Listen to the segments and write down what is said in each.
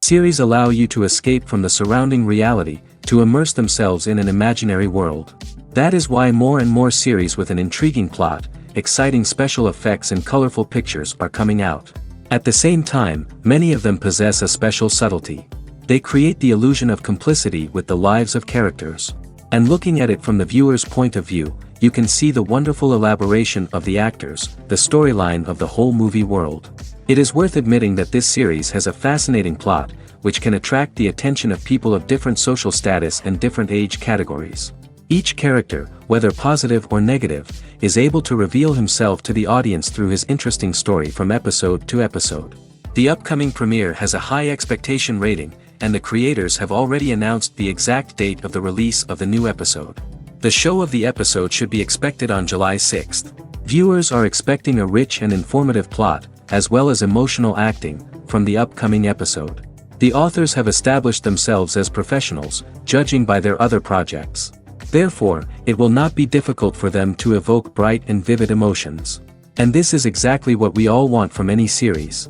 Series allow you to escape from the surrounding reality, to immerse themselves in an imaginary world. That is why more and more series with an intriguing plot, exciting special effects and colorful pictures are coming out. At the same time, many of them possess a special subtlety. They create the illusion of complicity with the lives of characters. And looking at it from the viewer's point of view, you can see the wonderful elaboration of the actors, the storyline of the whole movie world. It is worth admitting that this series has a fascinating plot, which can attract the attention of people of different social status and different age categories. Each character, whether positive or negative, is able to reveal himself to the audience through his interesting story from episode to episode. The upcoming premiere has a high expectation rating, and the creators have already announced the exact date of the release of the new episode. The show of the episode should be expected on July 6th. Viewers are expecting a rich and informative plot, as well as emotional acting, from the upcoming episode. The authors have established themselves as professionals, judging by their other projects. Therefore, it will not be difficult for them to evoke bright and vivid emotions. And this is exactly what we all want from any series.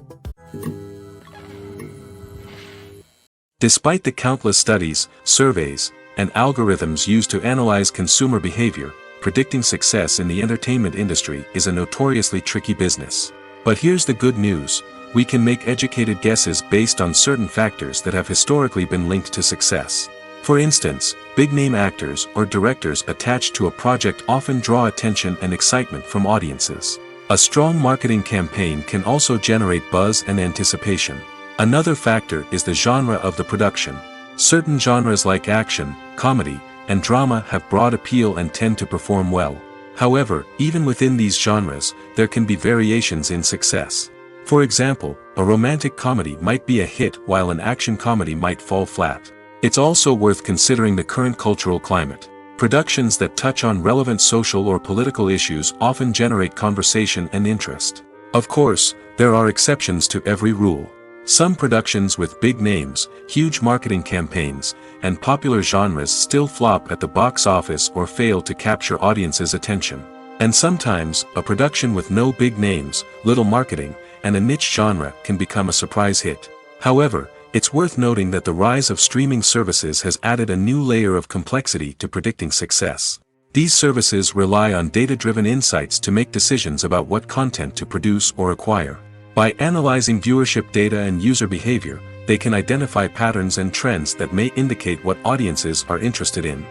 Despite the countless studies, surveys, and algorithms used to analyze consumer behavior, predicting success in the entertainment industry is a notoriously tricky business. But here's the good news: we can make educated guesses based on certain factors that have historically been linked to success. For instance, big-name actors or directors attached to a project often draw attention and excitement from audiences. A strong marketing campaign can also generate buzz and anticipation. Another factor is the genre of the production. Certain genres like action, comedy, and drama have broad appeal and tend to perform well. However, even within these genres, there can be variations in success. For example, a romantic comedy might be a hit while an action comedy might fall flat. It's also worth considering the current cultural climate. Productions that touch on relevant social or political issues often generate conversation and interest. Of course, there are exceptions to every rule. Some productions with big names, huge marketing campaigns, and popular genres still flop at the box office or fail to capture audiences' attention. And sometimes, a production with no big names, little marketing, and a niche genre can become a surprise hit. However, it's worth noting that the rise of streaming services has added a new layer of complexity to predicting success. These services rely on data-driven insights to make decisions about what content to produce or acquire. By analyzing viewership data and user behavior, they can identify patterns and trends that may indicate what audiences are interested in.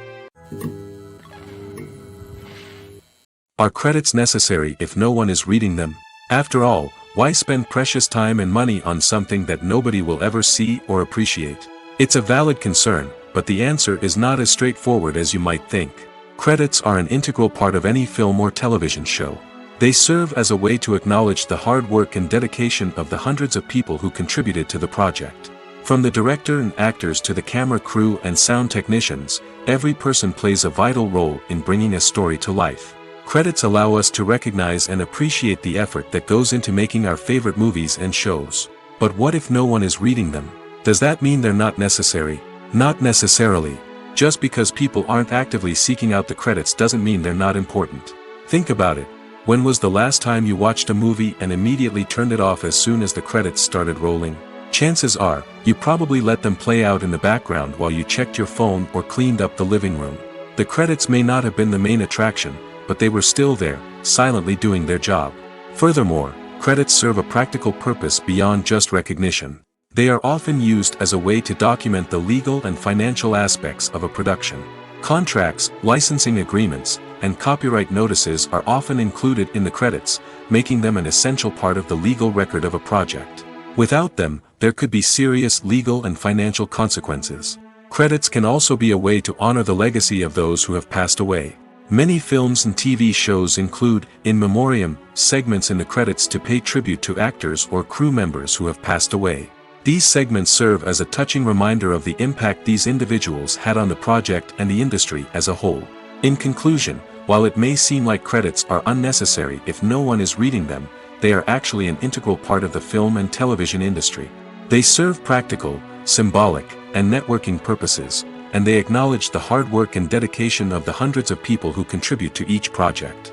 Are credits necessary if no one is reading them? After all, why spend precious time and money on something that nobody will ever see or appreciate? It's a valid concern, but the answer is not as straightforward as you might think. Credits are an integral part of any film or television show. They serve as a way to acknowledge the hard work and dedication of the hundreds of people who contributed to the project. From the director and actors to the camera crew and sound technicians, every person plays a vital role in bringing a story to life. Credits allow us to recognize and appreciate the effort that goes into making our favorite movies and shows. But what if no one is reading them? Does that mean they're not necessary? Not necessarily. Just because people aren't actively seeking out the credits doesn't mean they're not important. Think about it. When was the last time you watched a movie and immediately turned it off as soon as the credits started rolling? Chances are, you probably let them play out in the background while you checked your phone or cleaned up the living room. The credits may not have been the main attraction, but they were still there, silently doing their job. Furthermore, credits serve a practical purpose beyond just recognition. They are often used as a way to document the legal and financial aspects of a production. Contracts, licensing agreements, and copyright notices are often included in the credits, making them an essential part of the legal record of a project. Without them, there could be serious legal and financial consequences. Credits can also be a way to honor the legacy of those who have passed away. Many films and TV shows include, in memoriam, segments in the credits to pay tribute to actors or crew members who have passed away. These segments serve as a touching reminder of the impact these individuals had on the project and the industry as a whole. In conclusion, while it may seem like credits are unnecessary if no one is reading them, they are actually an integral part of the film and television industry. They serve practical, symbolic, and networking purposes, and they acknowledge the hard work and dedication of the hundreds of people who contribute to each project.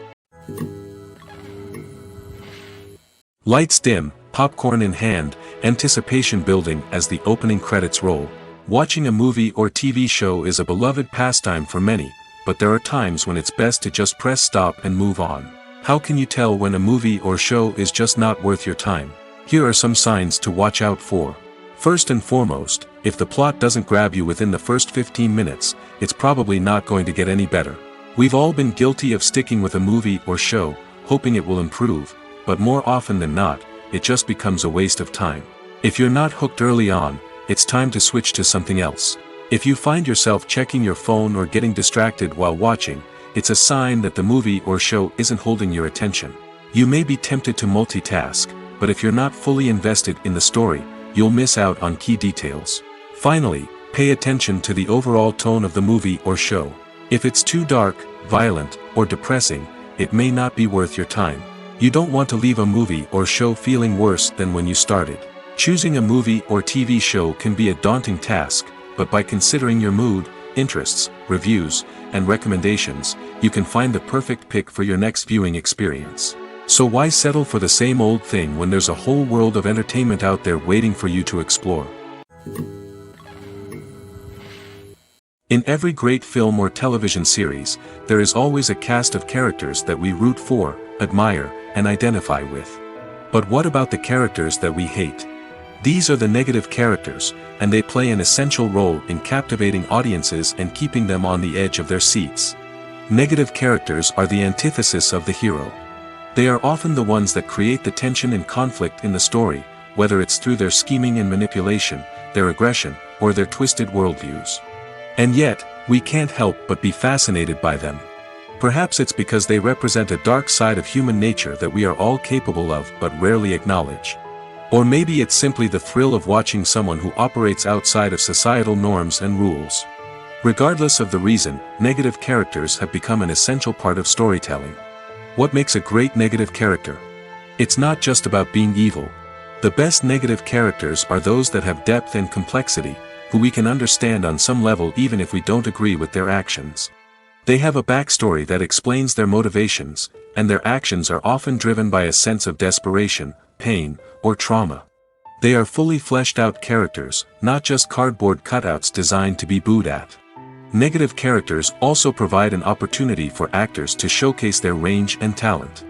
Lights dim, popcorn in hand, anticipation building as the opening credits roll. Watching a movie or TV show is a beloved pastime for many, but there are times when it's best to just press stop and move on. How can you tell when a movie or show is just not worth your time? Here are some signs to watch out for. First and foremost, if the plot doesn't grab you within the first 15 minutes, it's probably not going to get any better. We've all been guilty of sticking with a movie or show, hoping it will improve, but more often than not, it just becomes a waste of time. If you're not hooked early on, it's time to switch to something else. If you find yourself checking your phone or getting distracted while watching, it's a sign that the movie or show isn't holding your attention. You may be tempted to multitask, but if you're not fully invested in the story, you'll miss out on key details. Finally, pay attention to the overall tone of the movie or show. If it's too dark, violent, or depressing, it may not be worth your time. You don't want to leave a movie or show feeling worse than when you started. Choosing a movie or TV show can be a daunting task, but by considering your mood, interests, reviews, and recommendations, you can find the perfect pick for your next viewing experience. So why settle for the same old thing when there's a whole world of entertainment out there waiting for you to explore? In every great film or television series, there is always a cast of characters that we root for, admire, and identify with. But what about the characters that we hate? These are the negative characters, and they play an essential role in captivating audiences and keeping them on the edge of their seats. Negative characters are the antithesis of the hero. They are often the ones that create the tension and conflict in the story, whether it's through their scheming and manipulation, their aggression, or their twisted worldviews. And yet, we can't help but be fascinated by them. Perhaps it's because they represent a dark side of human nature that we are all capable of but rarely acknowledge. Or maybe it's simply the thrill of watching someone who operates outside of societal norms and rules. Regardless of the reason, negative characters have become an essential part of storytelling. What makes a great negative character? It's not just about being evil. The best negative characters are those that have depth and complexity, who we can understand on some level even if we don't agree with their actions. They have a backstory that explains their motivations, and their actions are often driven by a sense of desperation, pain, or trauma. They are fully fleshed out characters, not just cardboard cutouts designed to be booed at. Negative characters also provide an opportunity for actors to showcase their range and talent.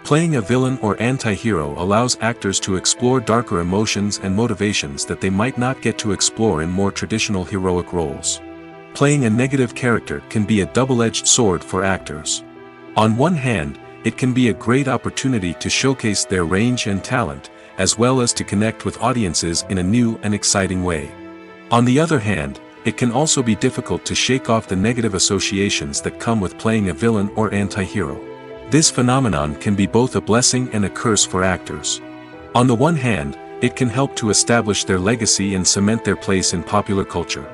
Playing a villain or anti-hero allows actors to explore darker emotions and motivations that they might not get to explore in more traditional heroic roles. Playing a negative character can be a double-edged sword for actors. On one hand, it can be a great opportunity to showcase their range and talent, as well as to connect with audiences in a new and exciting way. On the other hand, it can also be difficult to shake off the negative associations that come with playing a villain or anti-hero. This phenomenon can be both a blessing and a curse for actors. On the one hand, it can help to establish their legacy and cement their place in popular culture.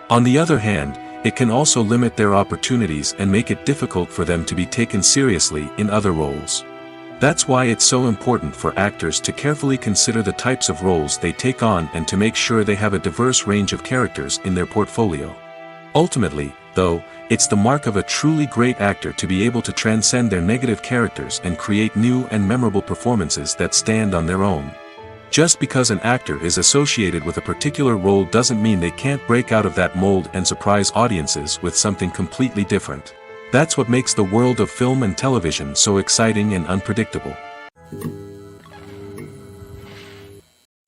On the other hand, it can also limit their opportunities and make it difficult for them to be taken seriously in other roles. That's why it's so important for actors to carefully consider the types of roles they take on and to make sure they have a diverse range of characters in their portfolio. Ultimately, though, it's the mark of a truly great actor to be able to transcend their negative characters and create new and memorable performances that stand on their own. Just because an actor is associated with a particular role doesn't mean they can't break out of that mold and surprise audiences with something completely different. That's what makes the world of film and television so exciting and unpredictable.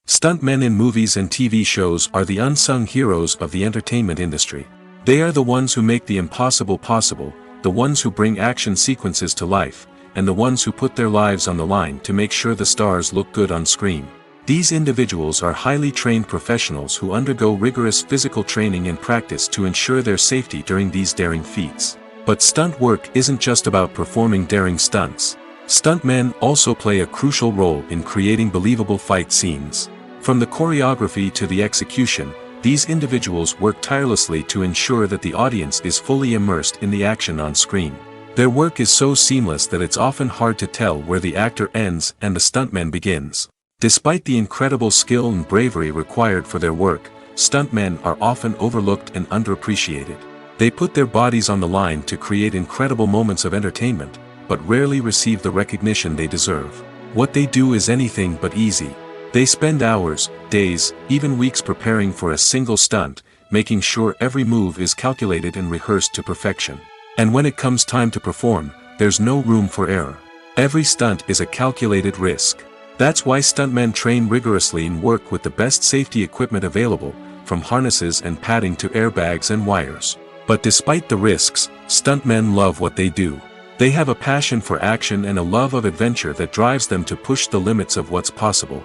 Stuntmen in movies and TV shows are the unsung heroes of the entertainment industry. They are the ones who make the impossible possible, the ones who bring action sequences to life, and the ones who put their lives on the line to make sure the stars look good on screen. These individuals are highly trained professionals who undergo rigorous physical training and practice to ensure their safety during these daring feats. But stunt work isn't just about performing daring stunts. Stuntmen also play a crucial role in creating believable fight scenes. From the choreography to the execution, these individuals work tirelessly to ensure that the audience is fully immersed in the action on screen. Their work is so seamless that it's often hard to tell where the actor ends and the stuntman begins. Despite the incredible skill and bravery required for their work, stuntmen are often overlooked and underappreciated. They put their bodies on the line to create incredible moments of entertainment, but rarely receive the recognition they deserve. What they do is anything but easy. They spend hours, days, even weeks preparing for a single stunt, making sure every move is calculated and rehearsed to perfection. And when it comes time to perform, there's no room for error. Every stunt is a calculated risk. That's why stuntmen train rigorously and work with the best safety equipment available, from harnesses and padding to airbags and wires. But despite the risks, stuntmen love what they do. They have a passion for action and a love of adventure that drives them to push the limits of what's possible.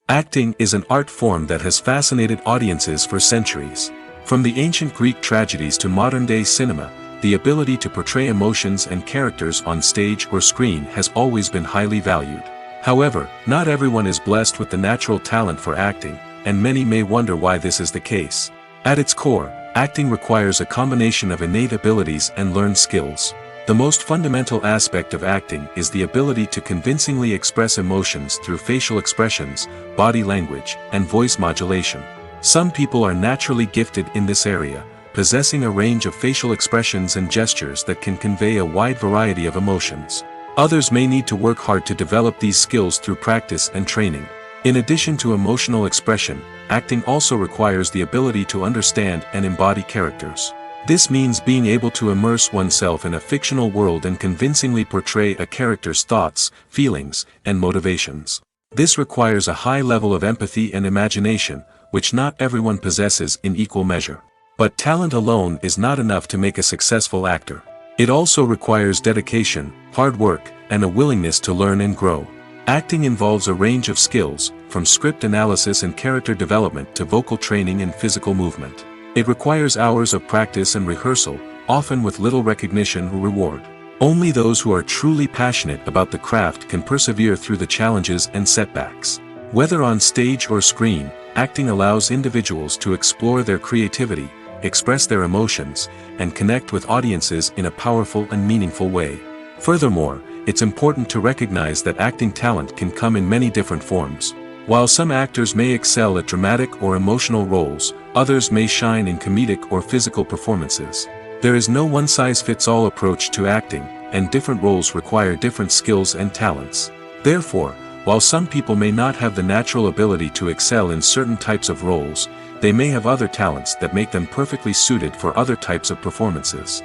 Acting is an art form that has fascinated audiences for centuries. From the ancient Greek tragedies to modern-day cinema, the ability to portray emotions and characters on stage or screen has always been highly valued. However, not everyone is blessed with the natural talent for acting, and many may wonder why this is the case. At its core, acting requires a combination of innate abilities and learned skills. The most fundamental aspect of acting is the ability to convincingly express emotions through facial expressions, body language, and voice modulation. Some people are naturally gifted in this area, possessing a range of facial expressions and gestures that can convey a wide variety of emotions. Others may need to work hard to develop these skills through practice and training. In addition to emotional expression, acting also requires the ability to understand and embody characters. This means being able to immerse oneself in a fictional world and convincingly portray a character's thoughts, feelings, and motivations. This requires a high level of empathy and imagination, which not everyone possesses in equal measure. But talent alone is not enough to make a successful actor. It also requires dedication, hard work, and a willingness to learn and grow. Acting involves a range of skills, from script analysis and character development to vocal training and physical movement. It requires hours of practice and rehearsal, often with little recognition or reward. Only those who are truly passionate about the craft can persevere through the challenges and setbacks. Whether on stage or screen, acting allows individuals to explore their creativity, express their emotions, and connect with audiences in a powerful and meaningful way. Furthermore, it's important to recognize that acting talent can come in many different forms. While some actors may excel at dramatic or emotional roles, others may shine in comedic or physical performances. There is no one-size-fits-all approach to acting, and different roles require different skills and talents. Therefore, while some people may not have the natural ability to excel in certain types of roles, they may have other talents that make them perfectly suited for other types of performances.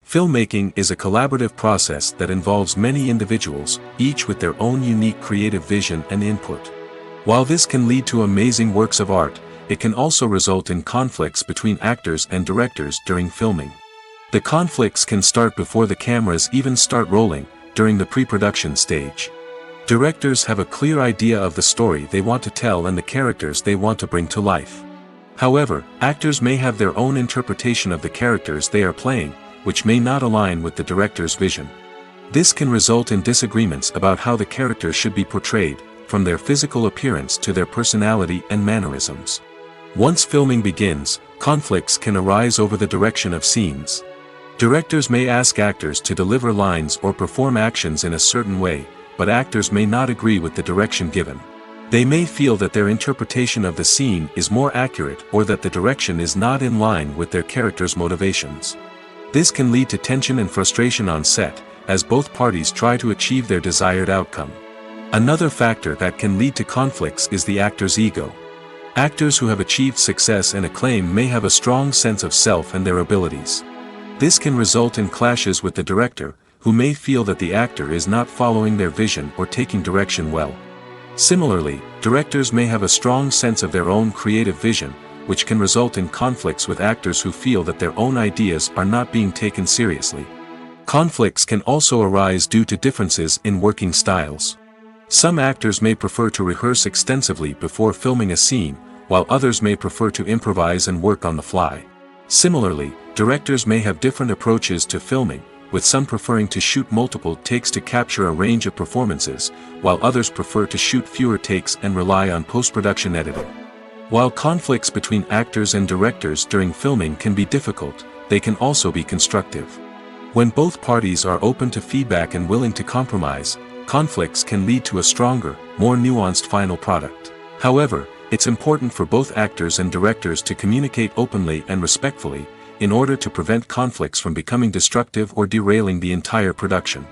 Filmmaking is a collaborative process that involves many individuals, each with their own unique creative vision and input. While this can lead to amazing works of art, it can also result in conflicts between actors and directors during filming. The conflicts can start before the cameras even start rolling, during the pre-production stage. Directors have a clear idea of the story they want to tell and the characters they want to bring to life. However, actors may have their own interpretation of the characters they are playing, which may not align with the director's vision. This can result in disagreements about how the characters should be portrayed, from their physical appearance to their personality and mannerisms. Once filming begins, conflicts can arise over the direction of scenes. Directors may ask actors to deliver lines or perform actions in a certain way, but actors may not agree with the direction given. They may feel that their interpretation of the scene is more accurate or that the direction is not in line with their character's motivations. This can lead to tension and frustration on set, as both parties try to achieve their desired outcome. Another factor that can lead to conflicts is the actor's ego. Actors who have achieved success and acclaim may have a strong sense of self and their abilities. This can result in clashes with the director, who may feel that the actor is not following their vision or taking direction well. Similarly, directors may have a strong sense of their own creative vision, which can result in conflicts with actors who feel that their own ideas are not being taken seriously. Conflicts can also arise due to differences in working styles. Some actors may prefer to rehearse extensively before filming a scene, while others may prefer to improvise and work on the fly. Similarly, directors may have different approaches to filming, with some preferring to shoot multiple takes to capture a range of performances, while others prefer to shoot fewer takes and rely on post-production editing. While conflicts between actors and directors during filming can be difficult, they can also be constructive. When both parties are open to feedback and willing to compromise, conflicts can lead to a stronger, more nuanced final product. However, it's important for both actors and directors to communicate openly and respectfully, in order to prevent conflicts from becoming destructive or derailing the entire production.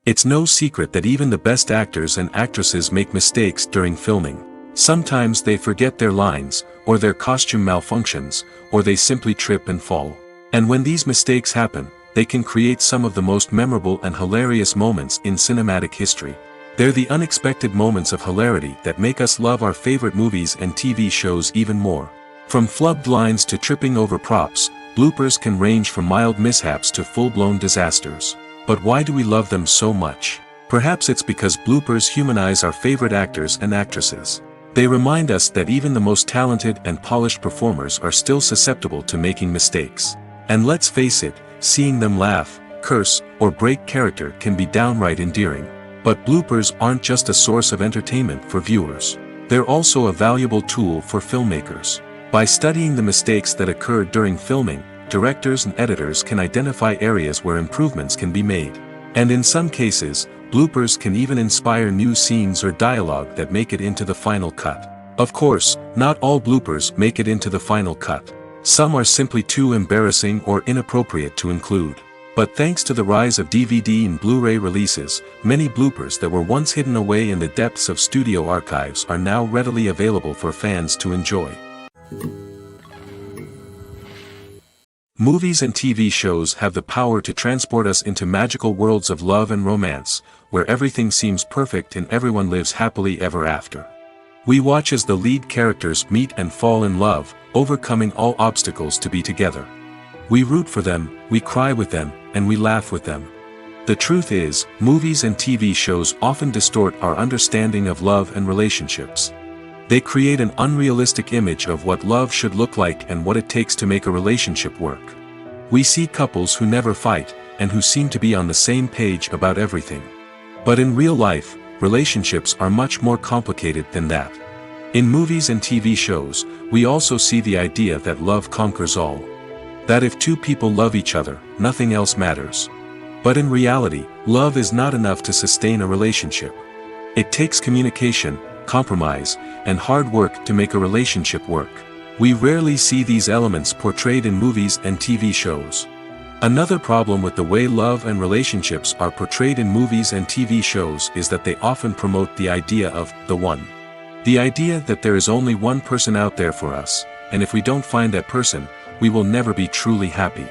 It's no secret that even the best actors and actresses make mistakes during filming. Sometimes they forget their lines, or their costume malfunctions, or they simply trip and fall. And when these mistakes happen, they can create some of the most memorable and hilarious moments in cinematic history. They're the unexpected moments of hilarity that make us love our favorite movies and TV shows even more. From flubbed lines to tripping over props, bloopers can range from mild mishaps to full-blown disasters. But why do we love them so much? Perhaps it's because bloopers humanize our favorite actors and actresses. They remind us that even the most talented and polished performers are still susceptible to making mistakes. And let's face it, seeing them laugh, curse, or break character can be downright endearing. But bloopers aren't just a source of entertainment for viewers. They're also a valuable tool for filmmakers. By studying the mistakes that occur during filming, directors and editors can identify areas where improvements can be made. And in some cases, bloopers can even inspire new scenes or dialogue that make it into the final cut. Of course, not all bloopers make it into the final cut. Some are simply too embarrassing or inappropriate to include. But thanks to the rise of DVD and Blu-ray releases, many bloopers that were once hidden away in the depths of studio archives are now readily available for fans to enjoy. Movies and TV shows have the power to transport us into magical worlds of love and romance, where everything seems perfect and everyone lives happily ever after. We watch as the lead characters meet and fall in love, overcoming all obstacles to be together. We root for them, we cry with them, and we laugh with them. The truth is, movies and TV shows often distort our understanding of love and relationships. They create an unrealistic image of what love should look like and what it takes to make a relationship work. We see couples who never fight, and who seem to be on the same page about everything. But in real life, relationships are much more complicated than that. In movies and TV shows, we also see the idea that love conquers all. That if two people love each other, nothing else matters. But in reality, love is not enough to sustain a relationship. It takes communication, compromise, and hard work to make a relationship work. We rarely see these elements portrayed in movies and TV shows. Another problem with the way love and relationships are portrayed in movies and TV shows is that they often promote the idea of the one. The idea that there is only one person out there for us, and if we don't find that person, we will never be truly happy.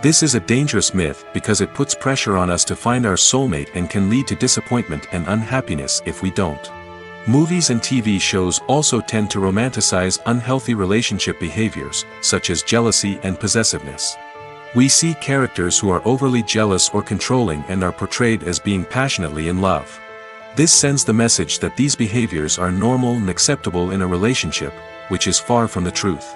This is a dangerous myth because it puts pressure on us to find our soulmate and can lead to disappointment and unhappiness if we don't. Movies and TV shows also tend to romanticize unhealthy relationship behaviors, such as jealousy and possessiveness. We see characters who are overly jealous or controlling and are portrayed as being passionately in love. This sends the message that these behaviors are normal and acceptable in a relationship, which is far from the truth.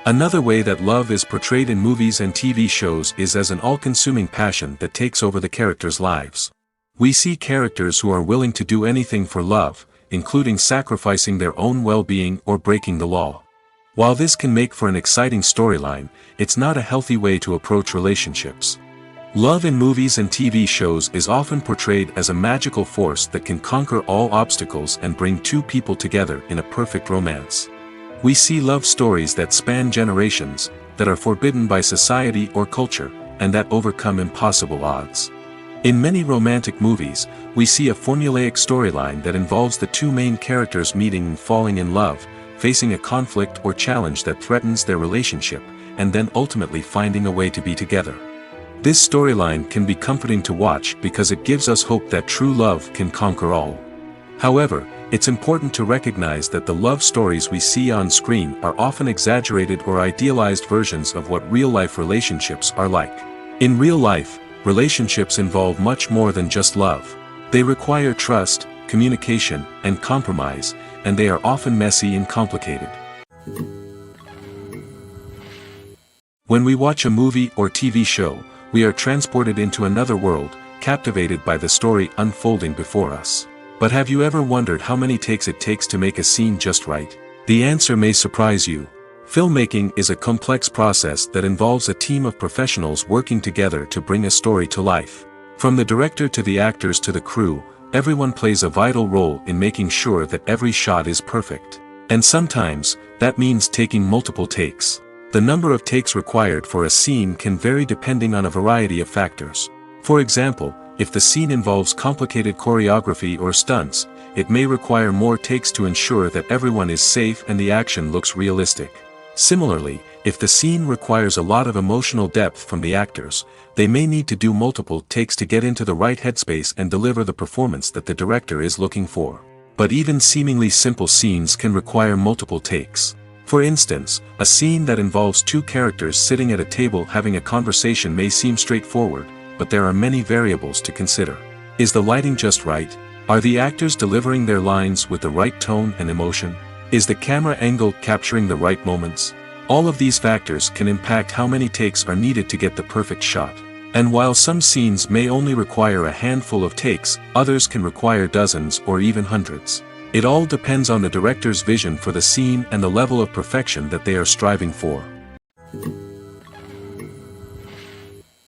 Another way that love is portrayed in movies and TV shows is as an all-consuming passion that takes over the characters' lives. We see characters who are willing to do anything for love, including sacrificing their own well-being or breaking the law. While this can make for an exciting storyline, it's not a healthy way to approach relationships. Love in movies and TV shows is often portrayed as a magical force that can conquer all obstacles and bring two people together in a perfect romance. We see love stories that span generations, that are forbidden by society or culture, and that overcome impossible odds. In many romantic movies, we see a formulaic storyline that involves the two main characters meeting and falling in love, facing a conflict or challenge that threatens their relationship, and then ultimately finding a way to be together. This storyline can be comforting to watch because it gives us hope that true love can conquer all. However, it's important to recognize that the love stories we see on screen are often exaggerated or idealized versions of what real-life relationships are like. In real life, relationships involve much more than just love. They require trust, communication, and compromise, and they are often messy and complicated. When we watch a movie or TV show, we are transported into another world, captivated by the story unfolding before us. But have you ever wondered how many takes it takes to make a scene just right? The answer may surprise you. Filmmaking is a complex process that involves a team of professionals working together to bring a story to life. From the director to the actors to the crew, everyone plays a vital role in making sure that every shot is perfect. And sometimes, that means taking multiple takes. The number of takes required for a scene can vary depending on a variety of factors. For example, if the scene involves complicated choreography or stunts, it may require more takes to ensure that everyone is safe and the action looks realistic. Similarly, if the scene requires a lot of emotional depth from the actors, they may need to do multiple takes to get into the right headspace and deliver the performance that the director is looking for. But even seemingly simple scenes can require multiple takes. For instance, a scene that involves two characters sitting at a table having a conversation may seem straightforward, but there are many variables to consider. Is the lighting just right? Are the actors delivering their lines with the right tone and emotion? Is the camera angle capturing the right moments? All of these factors can impact how many takes are needed to get the perfect shot. And while some scenes may only require a handful of takes, others can require dozens or even hundreds. It all depends on the director's vision for the scene and the level of perfection that they are striving for.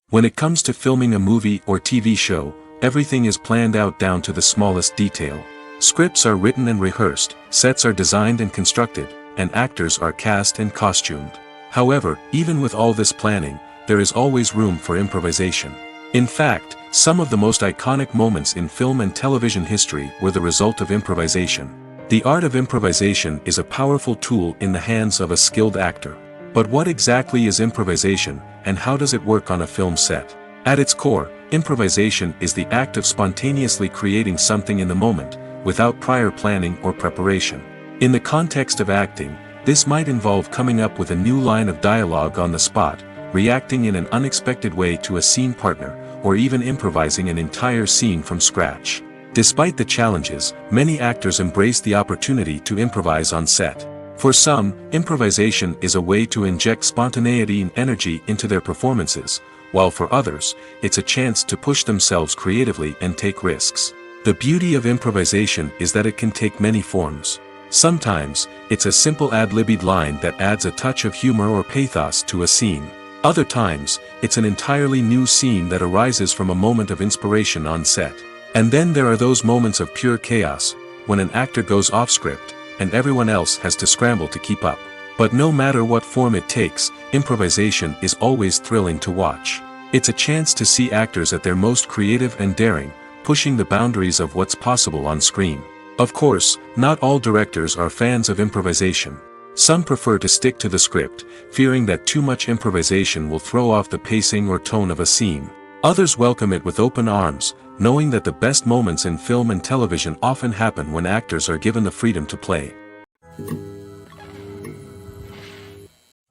When it comes to filming a movie or TV show, everything is planned out down to the smallest detail. Scripts are written and rehearsed, sets are designed and constructed, and actors are cast and costumed. However, even with all this planning, there is always room for improvisation. In fact, some of the most iconic moments in film and television history were the result of improvisation. The art of improvisation is a powerful tool in the hands of a skilled actor. But what exactly is improvisation, and how does it work on a film set? At its core, improvisation is the act of spontaneously creating something in the moment, without prior planning or preparation. In the context of acting, this might involve coming up with a new line of dialogue on the spot, reacting in an unexpected way to a scene partner, or even improvising an entire scene from scratch. Despite the challenges, many actors embrace the opportunity to improvise on set. For some, improvisation is a way to inject spontaneity and energy into their performances, while for others, it's a chance to push themselves creatively and take risks. The beauty of improvisation is that it can take many forms. Sometimes, it's a simple ad-libbed line that adds a touch of humor or pathos to a scene. Other times, it's an entirely new scene that arises from a moment of inspiration on set. And then there are those moments of pure chaos, when an actor goes off script, and everyone else has to scramble to keep up. But no matter what form it takes, improvisation is always thrilling to watch. It's a chance to see actors at their most creative and daring, pushing the boundaries of what's possible on screen. Of course, not all directors are fans of improvisation. Some prefer to stick to the script, fearing that too much improvisation will throw off the pacing or tone of a scene. Others welcome it with open arms, knowing that the best moments in film and television often happen when actors are given the freedom to play.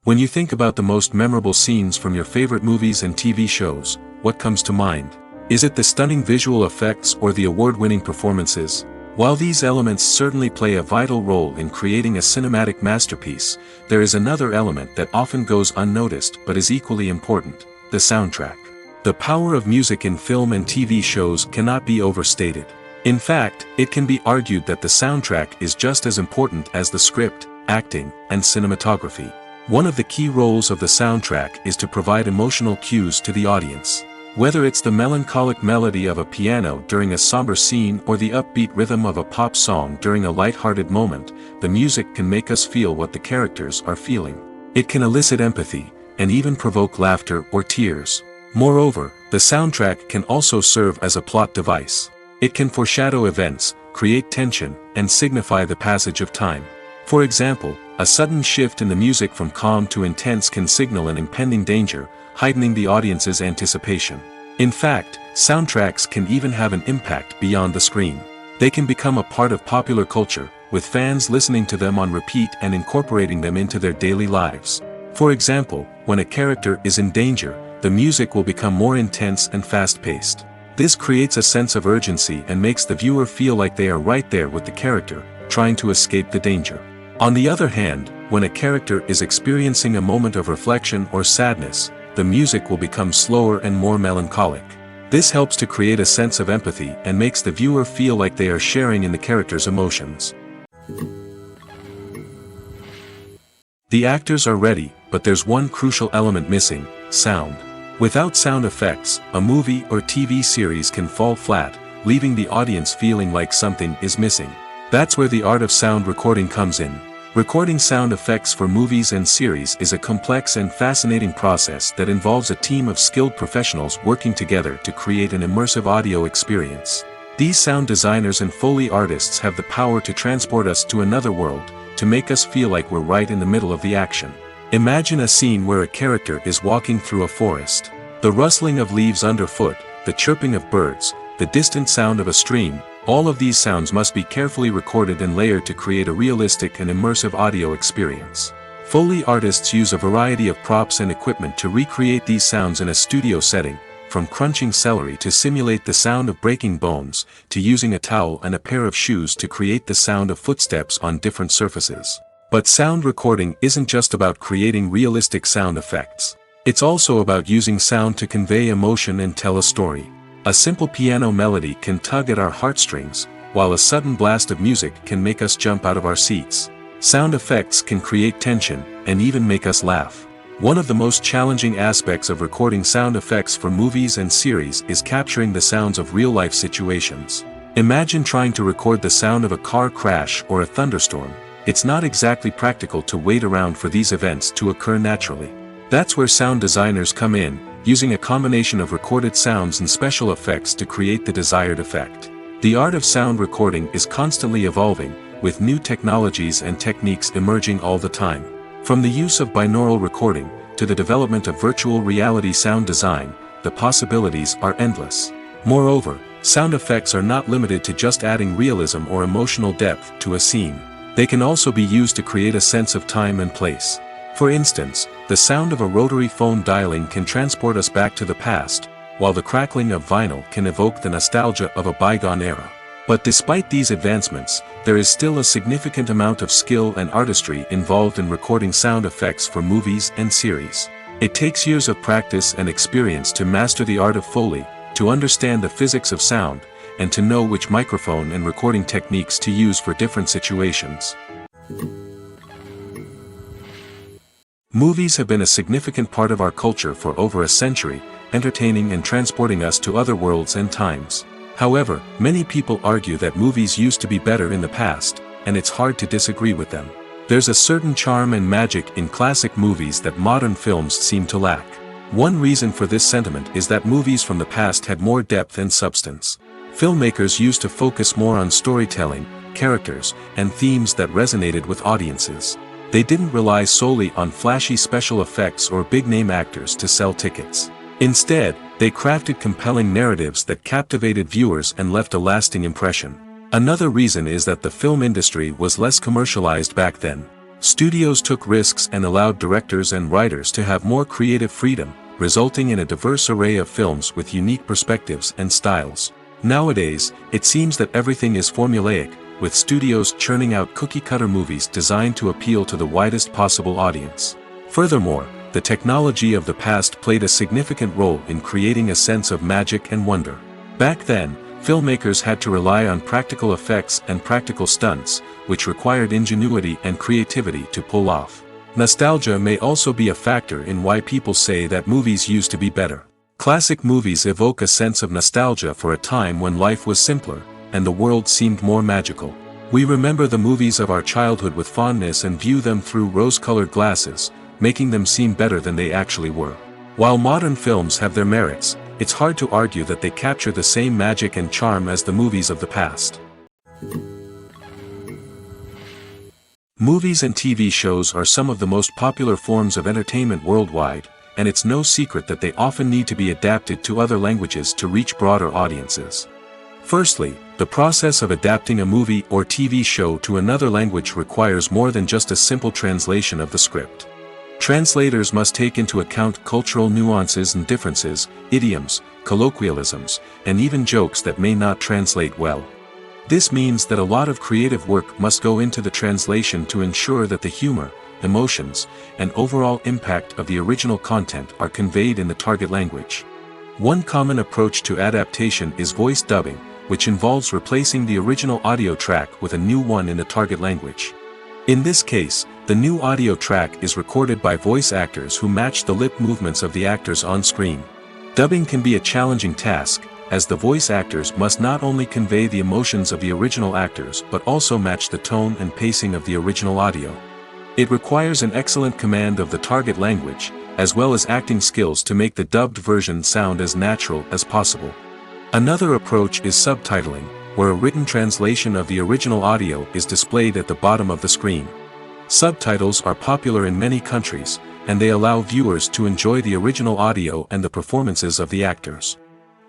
When you think about the most memorable scenes from your favorite movies and TV shows, what comes to mind? Is it the stunning visual effects or the award-winning performances? While these elements certainly play a vital role in creating a cinematic masterpiece, there is another element that often goes unnoticed but is equally important: the soundtrack. The power of music in film and TV shows cannot be overstated. In fact, it can be argued that the soundtrack is just as important as the script, acting, and cinematography. One of the key roles of the soundtrack is to provide emotional cues to the audience. Whether it's the melancholic melody of a piano during a somber scene or the upbeat rhythm of a pop song during a light-hearted moment, the music can make us feel what the characters are feeling. It can elicit empathy, and even provoke laughter or tears. Moreover, the soundtrack can also serve as a plot device. It can foreshadow events, create tension, and signify the passage of time. For example, A sudden shift in the music from calm to intense can signal an impending danger, heightening the audience's anticipation. In fact, soundtracks can even have an impact beyond the screen. They can become a part of popular culture, with fans listening to them on repeat and incorporating them into their daily lives. For example, when a character is in danger, the music will become more intense and fast-paced. This creates a sense of urgency and makes the viewer feel like they are right there with the character, trying to escape the danger. On the other hand, when a character is experiencing a moment of reflection or sadness, the music will become slower and more melancholic. This helps to create a sense of empathy and makes the viewer feel like they are sharing in the character's emotions. The actors are ready, but there's one crucial element missing: sound. Without sound effects, a movie or TV series can fall flat, leaving the audience feeling like something is missing. That's where the art of sound recording comes in. Recording sound effects for movies and series is a complex and fascinating process that involves a team of skilled professionals working together to create an immersive audio experience. These sound designers and Foley artists have the power to transport us to another world, to make us feel like we're right in the middle of the action. Imagine a scene where a character is walking through a forest. The rustling of leaves underfoot, the chirping of birds, the distant sound of a stream, all of these sounds must be carefully recorded and layered to create a realistic and immersive audio experience. Foley artists use a variety of props and equipment to recreate these sounds in a studio setting, from crunching celery to simulate the sound of breaking bones, to using a towel and a pair of shoes to create the sound of footsteps on different surfaces. But sound recording isn't just about creating realistic sound effects. It's also about using sound to convey emotion and tell a story. A simple piano melody can tug at our heartstrings, while a sudden blast of music can make us jump out of our seats. Sound effects can create tension, and even make us laugh. One of the most challenging aspects of recording sound effects for movies and series is capturing the sounds of real-life situations. Imagine trying to record the sound of a car crash or a thunderstorm. It's not exactly practical to wait around for these events to occur naturally. That's where sound designers come in, using a combination of recorded sounds and special effects to create the desired effect. The art of sound recording is constantly evolving, with new technologies and techniques emerging all the time. From the use of binaural recording, to the development of virtual reality sound design, the possibilities are endless. Moreover, sound effects are not limited to just adding realism or emotional depth to a scene. They can also be used to create a sense of time and place. For instance, the sound of a rotary phone dialing can transport us back to the past, while the crackling of vinyl can evoke the nostalgia of a bygone era. But despite these advancements, there is still a significant amount of skill and artistry involved in recording sound effects for movies and series. It takes years of practice and experience to master the art of Foley, to understand the physics of sound, and to know which microphone and recording techniques to use for different situations. Movies have been a significant part of our culture for over a century, entertaining and transporting us to other worlds and times. However, many people argue that movies used to be better in the past, and it's hard to disagree with them. There's a certain charm and magic in classic movies that modern films seem to lack. One reason for this sentiment is that movies from the past had more depth and substance. Filmmakers used to focus more on storytelling, characters, and themes that resonated with audiences. They didn't rely solely on flashy special effects or big-name actors to sell tickets. Instead, they crafted compelling narratives that captivated viewers and left a lasting impression. Another reason is that the film industry was less commercialized back then. Studios took risks and allowed directors and writers to have more creative freedom, resulting in a diverse array of films with unique perspectives and styles. Nowadays, it seems that everything is formulaic, with studios churning out cookie-cutter movies designed to appeal to the widest possible audience. Furthermore, the technology of the past played a significant role in creating a sense of magic and wonder. Back then, filmmakers had to rely on practical effects and practical stunts, which required ingenuity and creativity to pull off. Nostalgia may also be a factor in why people say that movies used to be better. Classic movies evoke a sense of nostalgia for a time when life was simpler, and the world seemed more magical. We remember the movies of our childhood with fondness and view them through rose-colored glasses, making them seem better than they actually were. While modern films have their merits, it's hard to argue that they capture the same magic and charm as the movies of the past. Movies and TV shows are some of the most popular forms of entertainment worldwide, and it's no secret that they often need to be adapted to other languages to reach broader audiences. Firstly, the process of adapting a movie or TV show to another language requires more than just a simple translation of the script. Translators must take into account cultural nuances and differences, idioms, colloquialisms, and even jokes that may not translate well. This means that a lot of creative work must go into the translation to ensure that the humor, emotions, and overall impact of the original content are conveyed in the target language. One common approach to adaptation is voice dubbing, which involves replacing the original audio track with a new one in the target language. In this case, the new audio track is recorded by voice actors who match the lip movements of the actors on screen. Dubbing can be a challenging task, as the voice actors must not only convey the emotions of the original actors but also match the tone and pacing of the original audio. It requires an excellent command of the target language, as well as acting skills to make the dubbed version sound as natural as possible. Another approach is subtitling, where a written translation of the original audio is displayed at the bottom of the screen. Subtitles are popular in many countries, and they allow viewers to enjoy the original audio and the performances of the actors.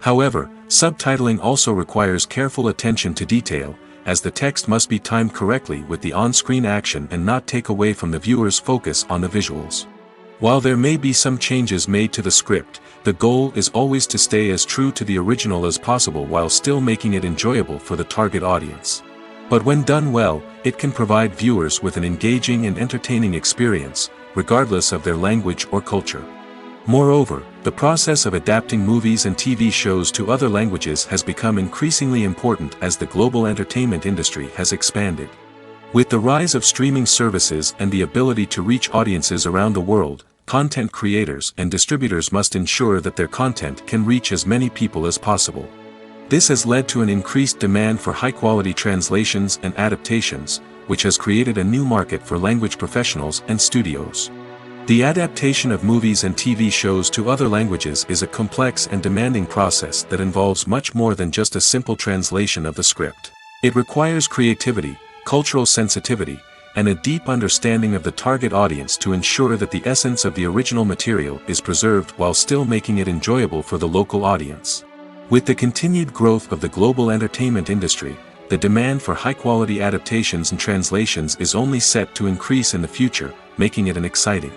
However, subtitling also requires careful attention to detail, as the text must be timed correctly with the on-screen action and not take away from the viewer's focus on the visuals. While there may be some changes made to the script, the goal is always to stay as true to the original as possible while still making it enjoyable for the target audience. But when done well, it can provide viewers with an engaging and entertaining experience, regardless of their language or culture. Moreover, the process of adapting movies and TV shows to other languages has become increasingly important as the global entertainment industry has expanded. With the rise of streaming services and the ability to reach audiences around the world, content creators and distributors must ensure that their content can reach as many people as possible. This has led to an increased demand for high-quality translations and adaptations, which has created a new market for language professionals and studios. The adaptation of movies and TV shows to other languages is a complex and demanding process that involves much more than just a simple translation of the script. It requires creativity, cultural sensitivity, and a deep understanding of the target audience to ensure that the essence of the original material is preserved while still making it enjoyable for the local audience. With the continued growth of the global entertainment industry, the demand for high-quality adaptations and translations is only set to increase in the future, making it an exciting.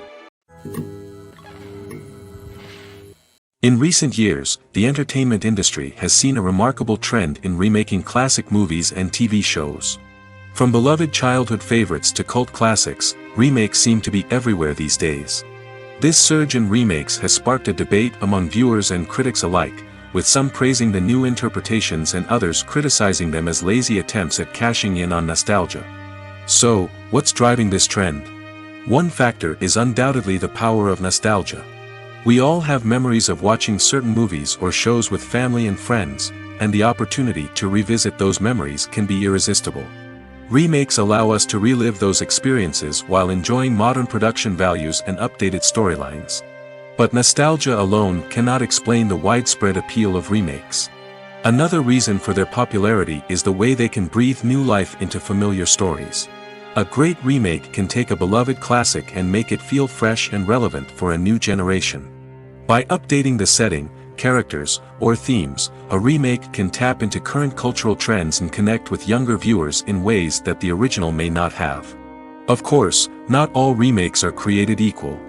In recent years, the entertainment industry has seen a remarkable trend in remaking classic movies and TV shows. From beloved childhood favorites to cult classics, remakes seem to be everywhere these days. This surge in remakes has sparked a debate among viewers and critics alike, with some praising the new interpretations and others criticizing them as lazy attempts at cashing in on nostalgia. So, what's driving this trend? One factor is undoubtedly the power of nostalgia. We all have memories of watching certain movies or shows with family and friends, and the opportunity to revisit those memories can be irresistible. Remakes allow us to relive those experiences while enjoying modern production values and updated storylines. But nostalgia alone cannot explain the widespread appeal of remakes. Another reason for their popularity is the way they can breathe new life into familiar stories. A great remake can take a beloved classic and make it feel fresh and relevant for a new generation. By updating the setting, characters, or themes, a remake can tap into current cultural trends and connect with younger viewers in ways that the original may not have. Of course, not all remakes are created equal.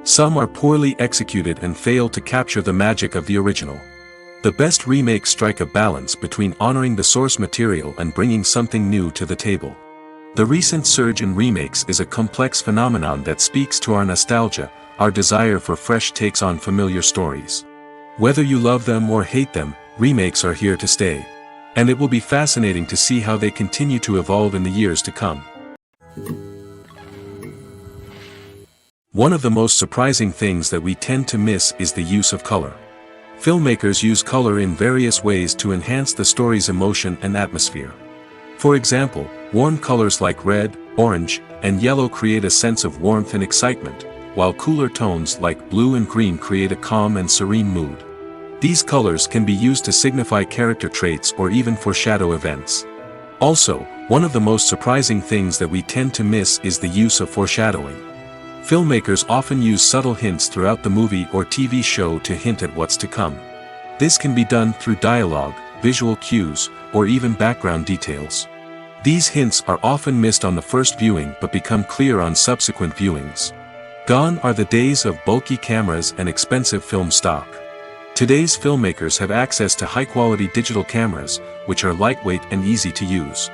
Some are poorly executed and fail to capture the magic of the original. The best remakes strike a balance between honoring the source material and bringing something new to the table. The recent surge in remakes is a complex phenomenon that speaks to our nostalgia, our desire for fresh takes on familiar stories. Whether you love them or hate them, remakes are here to stay. And it will be fascinating to see how they continue to evolve in the years to come. One of the most surprising things that we tend to miss is the use of color. Filmmakers use color in various ways to enhance the story's emotion and atmosphere. For example, warm colors like red, orange, and yellow create a sense of warmth and excitement, while cooler tones like blue and green create a calm and serene mood. These colors can be used to signify character traits or even foreshadow events. Also, one of the most surprising things that we tend to miss is the use of foreshadowing. Filmmakers often use subtle hints throughout the movie or TV show to hint at what's to come. This can be done through dialogue, visual cues, or even background details. These hints are often missed on the first viewing but become clear on subsequent viewings. Gone are the days of bulky cameras and expensive film stock. Today's filmmakers have access to high-quality digital cameras, which are lightweight and easy to use.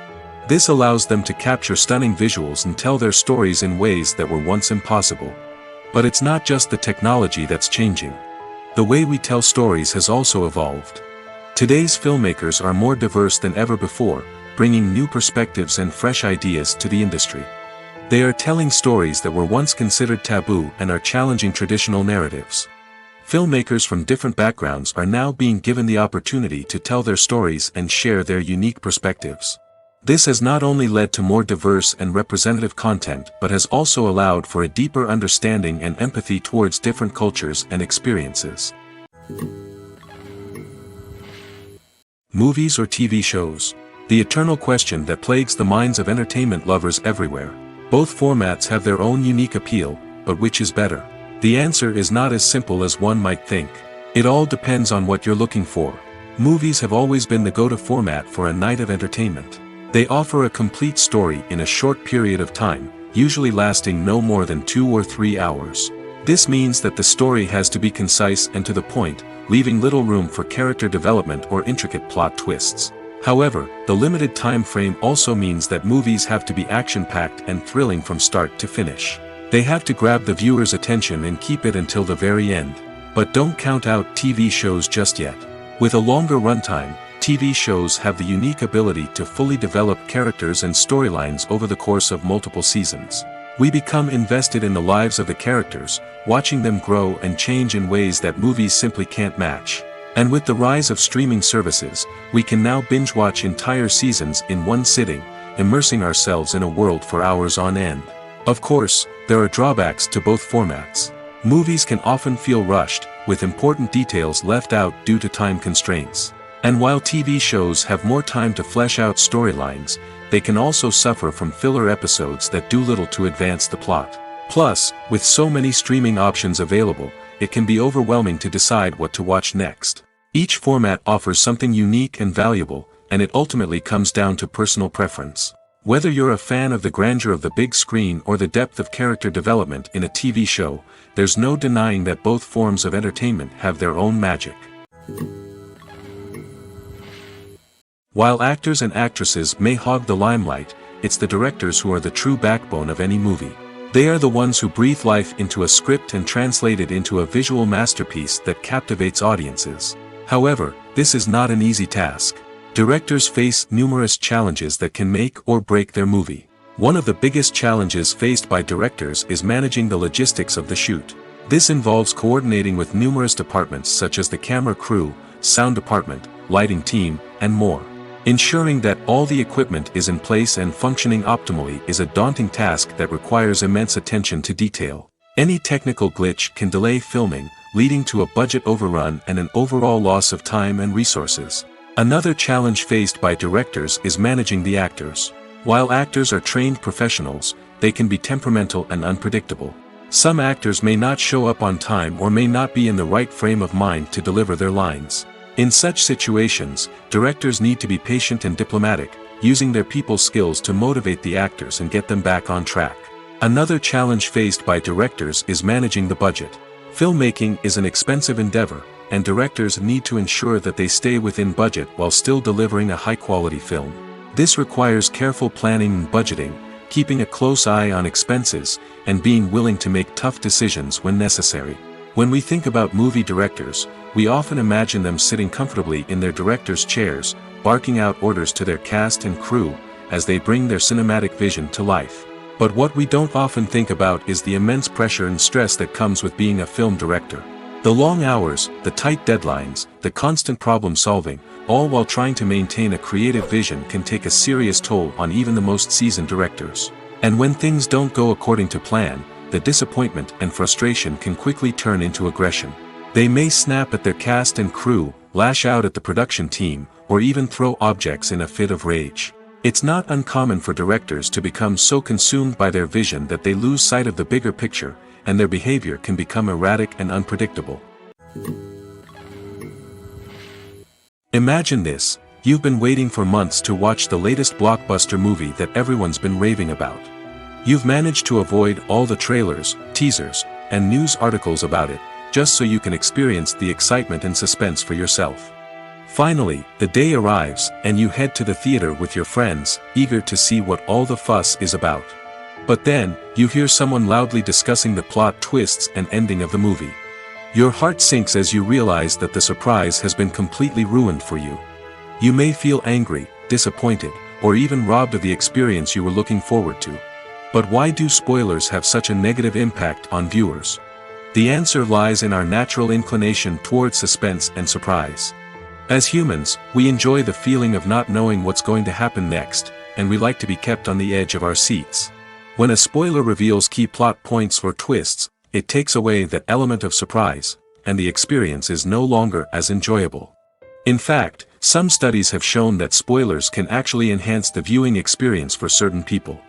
This allows them to capture stunning visuals and tell their stories in ways that were once impossible. But it's not just the technology that's changing. The way we tell stories has also evolved. Today's filmmakers are more diverse than ever before, bringing new perspectives and fresh ideas to the industry. They are telling stories that were once considered taboo and are challenging traditional narratives. Filmmakers from different backgrounds are now being given the opportunity to tell their stories and share their unique perspectives. This has not only led to more diverse and representative content but has also allowed for a deeper understanding and empathy towards different cultures and experiences. Movies or TV shows? The eternal question that plagues the minds of entertainment lovers everywhere. Both formats have their own unique appeal, but which is better? The answer is not as simple as one might think. It all depends on what you're looking for. Movies have always been the go-to format for a night of entertainment. They offer a complete story in a short period of time, usually lasting no more than 2 or 3 hours. This means that the story has to be concise and to the point, leaving little room for character development or intricate plot twists. However, the limited time frame also means that movies have to be action-packed and thrilling from start to finish. They have to grab the viewer's attention and keep it until the very end. But don't count out TV shows just yet. With a longer runtime, TV shows have the unique ability to fully develop characters and storylines over the course of multiple seasons. We become invested in the lives of the characters, watching them grow and change in ways that movies simply can't match. And with the rise of streaming services, we can now binge-watch entire seasons in one sitting, immersing ourselves in a world for hours on end. Of course, there are drawbacks to both formats. Movies can often feel rushed, with important details left out due to time constraints. And while TV shows have more time to flesh out storylines, they can also suffer from filler episodes that do little to advance the plot. Plus, with so many streaming options available, it can be overwhelming to decide what to watch next. Each format offers something unique and valuable, and it ultimately comes down to personal preference. Whether you're a fan of the grandeur of the big screen or the depth of character development in a TV show, there's no denying that both forms of entertainment have their own magic. While actors and actresses may hog the limelight, it's the directors who are the true backbone of any movie. They are the ones who breathe life into a script and translate it into a visual masterpiece that captivates audiences. However, this is not an easy task. Directors face numerous challenges that can make or break their movie. One of the biggest challenges faced by directors is managing the logistics of the shoot. This involves coordinating with numerous departments such as the camera crew, sound department, lighting team, and more. Ensuring that all the equipment is in place and functioning optimally is a daunting task that requires immense attention to detail. Any technical glitch can delay filming, leading to a budget overrun and an overall loss of time and resources. Another challenge faced by directors is managing the actors. While actors are trained professionals, they can be temperamental and unpredictable. Some actors may not show up on time or may not be in the right frame of mind to deliver their lines. In such situations, directors need to be patient and diplomatic, using their people skills to motivate the actors and get them back on track. Another challenge faced by directors is managing the budget. Filmmaking is an expensive endeavor, and directors need to ensure that they stay within budget while still delivering a high-quality film. This requires careful planning and budgeting, keeping a close eye on expenses, and being willing to make tough decisions when necessary. When we think about movie directors, we often imagine them sitting comfortably in their director's chairs, barking out orders to their cast and crew, as they bring their cinematic vision to life. But what we don't often think about is the immense pressure and stress that comes with being a film director. The long hours, the tight deadlines, the constant problem solving, all while trying to maintain a creative vision can take a serious toll on even the most seasoned directors. And when things don't go according to plan, the disappointment and frustration can quickly turn into aggression. They may snap at their cast and crew, lash out at the production team, or even throw objects in a fit of rage. It's not uncommon for directors to become so consumed by their vision that they lose sight of the bigger picture, and their behavior can become erratic and unpredictable. Imagine this: you've been waiting for months to watch the latest blockbuster movie that everyone's been raving about. You've managed to avoid all the trailers, teasers, and news articles about it, just so you can experience the excitement and suspense for yourself. Finally, the day arrives, and you head to the theater with your friends, eager to see what all the fuss is about. But then, you hear someone loudly discussing the plot twists and ending of the movie. Your heart sinks as you realize that the surprise has been completely ruined for you. You may feel angry, disappointed, or even robbed of the experience you were looking forward to. But why do spoilers have such a negative impact on viewers? The answer lies in our natural inclination toward suspense and surprise. As humans, we enjoy the feeling of not knowing what's going to happen next, and we like to be kept on the edge of our seats. When a spoiler reveals key plot points or twists, it takes away that element of surprise, and the experience is no longer as enjoyable. In fact, some studies have shown that spoilers can actually enhance the viewing experience for certain people.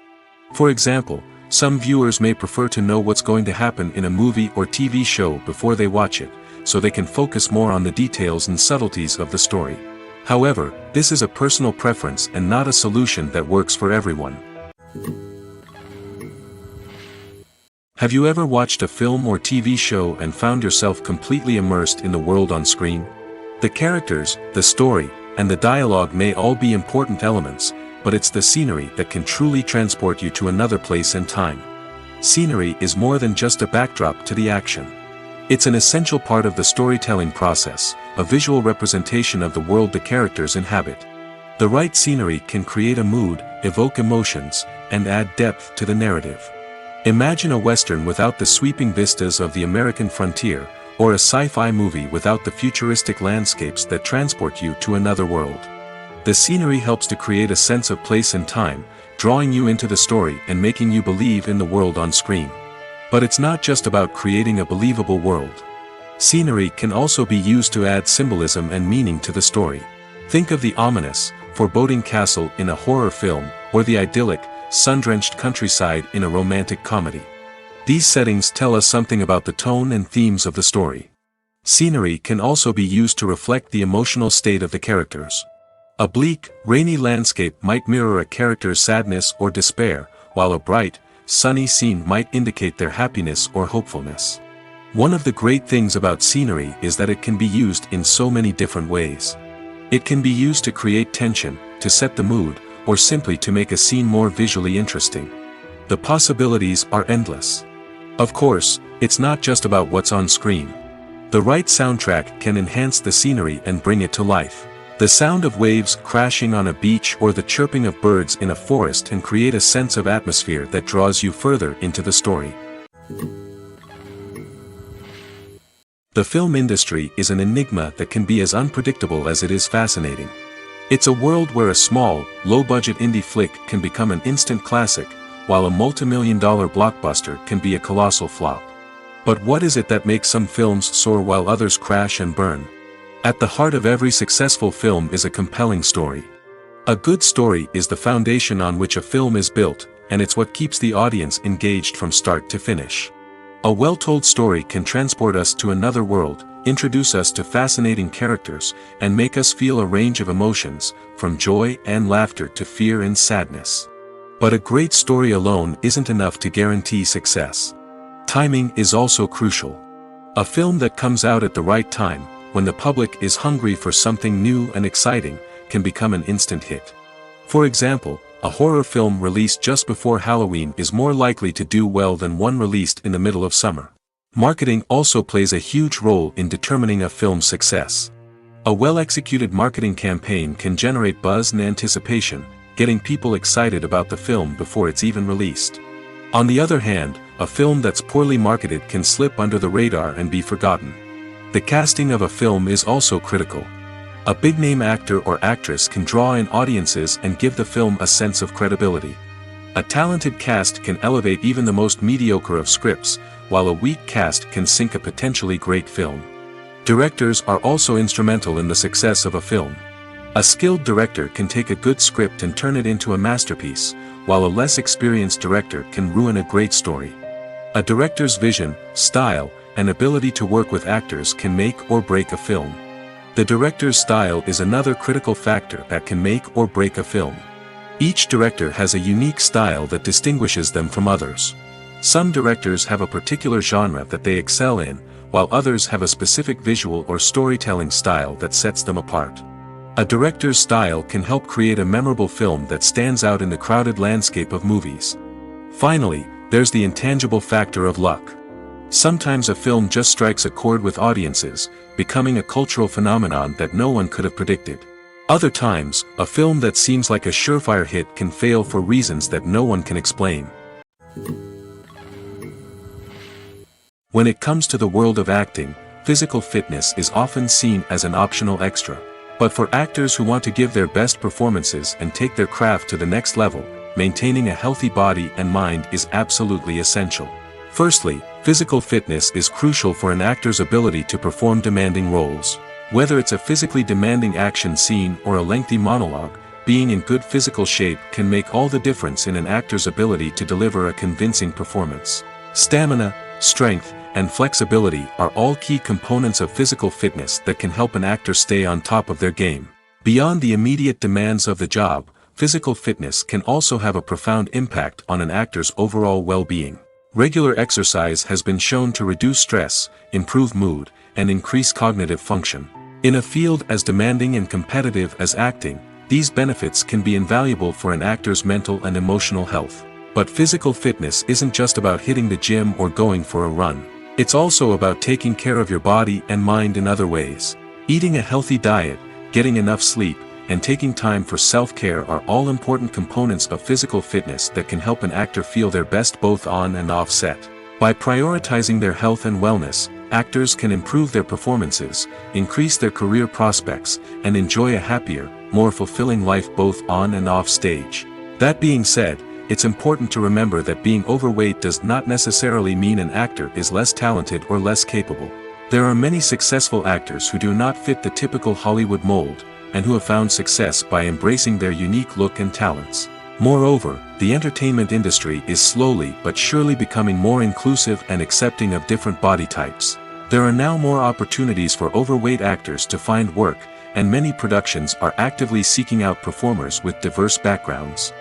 For example, some viewers may prefer to know what's going to happen in a movie or TV show before they watch it, so they can focus more on the details and subtleties of the story. However, this is a personal preference and not a solution that works for everyone. Have you ever watched a film or TV show and found yourself completely immersed in the world on screen? The characters, the story, and the dialogue may all be important elements, but it's the scenery that can truly transport you to another place and time. Scenery is more than just a backdrop to the action. It's an essential part of the storytelling process, a visual representation of the world the characters inhabit. The right scenery can create a mood, evoke emotions, and add depth to the narrative. Imagine a Western without the sweeping vistas of the American frontier, or a sci-fi movie without the futuristic landscapes that transport you to another world. The scenery helps to create a sense of place and time, drawing you into the story and making you believe in the world on screen. But it's not just about creating a believable world. Scenery can also be used to add symbolism and meaning to the story. Think of the ominous, foreboding castle in a horror film, or the idyllic, sun-drenched countryside in a romantic comedy. These settings tell us something about the tone and themes of the story. Scenery can also be used to reflect the emotional state of the characters. A bleak, rainy landscape might mirror a character's sadness or despair, while a bright, sunny scene might indicate their happiness or hopefulness. One of the great things about scenery is that it can be used in so many different ways. It can be used to create tension, to set the mood, or simply to make a scene more visually interesting. The possibilities are endless. Of course, it's not just about what's on screen. The right soundtrack can enhance the scenery and bring it to life. The sound of waves crashing on a beach or the chirping of birds in a forest can create a sense of atmosphere that draws you further into the story. The film industry is an enigma that can be as unpredictable as it is fascinating. It's a world where a small, low-budget indie flick can become an instant classic, while a multi-million-dollar blockbuster can be a colossal flop. But what is it that makes some films soar while others crash and burn? At the heart of every successful film is a compelling story. A good story is the foundation on which a film is built, and it's what keeps the audience engaged from start to finish. A well-told story can transport us to another world, introduce us to fascinating characters, and make us feel a range of emotions, from joy and laughter to fear and sadness. But a great story alone isn't enough to guarantee success. Timing is also crucial. A film that comes out at the right time, when the public is hungry for something new and exciting, can become an instant hit. For example, a horror film released just before Halloween is more likely to do well than one released in the middle of summer. Marketing also plays a huge role in determining a film's success. A well-executed marketing campaign can generate buzz and anticipation, getting people excited about the film before it's even released. On the other hand, a film that's poorly marketed can slip under the radar and be forgotten. The casting of a film is also critical. A big-name actor or actress can draw in audiences and give the film a sense of credibility. A talented cast can elevate even the most mediocre of scripts, while a weak cast can sink a potentially great film. Directors are also instrumental in the success of a film. A skilled director can take a good script and turn it into a masterpiece, while a less experienced director can ruin a great story. A director's vision, style, and ability to work with actors can make or break a film. The director's style is another critical factor that can make or break a film. Each director has a unique style that distinguishes them from others. Some directors have a particular genre that they excel in, while others have a specific visual or storytelling style that sets them apart. A director's style can help create a memorable film that stands out in the crowded landscape of movies. Finally, there's the intangible factor of luck. Sometimes a film just strikes a chord with audiences, becoming a cultural phenomenon that no one could have predicted. Other times, a film that seems like a surefire hit can fail for reasons that no one can explain. When it comes to the world of acting, physical fitness is often seen as an optional extra. But for actors who want to give their best performances and take their craft to the next level, maintaining a healthy body and mind is absolutely essential. Firstly, physical fitness is crucial for an actor's ability to perform demanding roles. Whether it's a physically demanding action scene or a lengthy monologue, being in good physical shape can make all the difference in an actor's ability to deliver a convincing performance. Stamina, strength, and flexibility are all key components of physical fitness that can help an actor stay on top of their game. Beyond the immediate demands of the job, physical fitness can also have a profound impact on an actor's overall well-being. Regular exercise has been shown to reduce stress, improve mood, and increase cognitive function. In a field as demanding and competitive as acting, these benefits can be invaluable for an actor's mental and emotional health. But physical fitness isn't just about hitting the gym or going for a run. It's also about taking care of your body and mind in other ways. Eating a healthy diet, getting enough sleep, and taking time for self-care are all important components of physical fitness that can help an actor feel their best both on and off set. By prioritizing their health and wellness, actors can improve their performances, increase their career prospects, and enjoy a happier, more fulfilling life both on and off stage. That being said, it's important to remember that being overweight does not necessarily mean an actor is less talented or less capable. There are many successful actors who do not fit the typical Hollywood mold, and who have found success by embracing their unique look and talents. Moreover, the entertainment industry is slowly but surely becoming more inclusive and accepting of different body types. There are now more opportunities for overweight actors to find work, and many productions are actively seeking out performers with diverse backgrounds.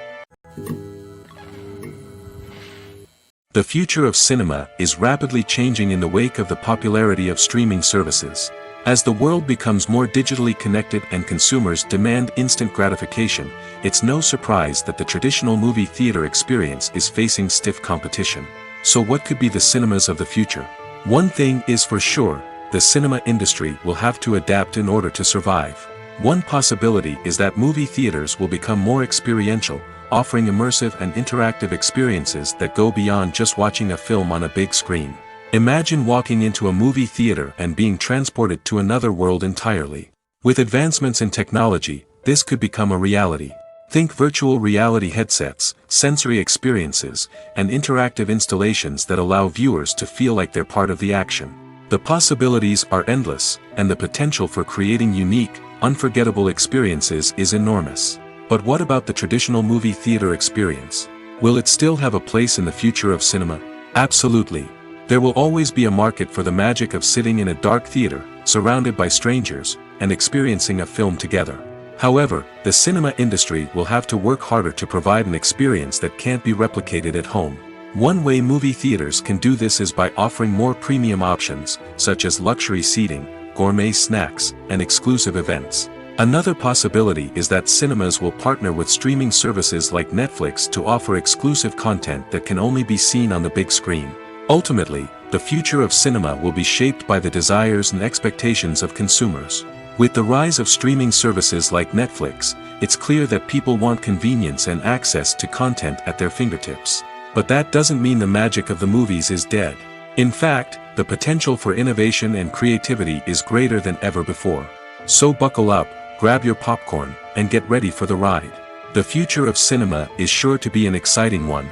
The future of cinema is rapidly changing in the wake of the popularity of streaming services. As the world becomes more digitally connected and consumers demand instant gratification, it's no surprise that the traditional movie theater experience is facing stiff competition. So what could be the cinemas of the future? One thing is for sure, the cinema industry will have to adapt in order to survive. One possibility is that movie theaters will become more experiential, offering immersive and interactive experiences that go beyond just watching a film on a big screen. Imagine walking into a movie theater and being transported to another world entirely. With advancements in technology, this could become a reality. Think virtual reality headsets, sensory experiences, and interactive installations that allow viewers to feel like they're part of the action. The possibilities are endless, and the potential for creating unique, unforgettable experiences is enormous. But what about the traditional movie theater experience? Will it still have a place in the future of cinema? Absolutely. There will always be a market for the magic of sitting in a dark theater, surrounded by strangers, and experiencing a film together. However, the cinema industry will have to work harder to provide an experience that can't be replicated at home. One way movie theaters can do this is by offering more premium options, such as luxury seating, gourmet snacks, and exclusive events. Another possibility is that cinemas will partner with streaming services like Netflix to offer exclusive content that can only be seen on the big screen. Ultimately, the future of cinema will be shaped by the desires and expectations of consumers. With the rise of streaming services like Netflix, it's clear that people want convenience and access to content at their fingertips. But that doesn't mean the magic of the movies is dead. In fact, the potential for innovation and creativity is greater than ever before. So buckle up, grab your popcorn, and get ready for the ride. The future of cinema is sure to be an exciting one.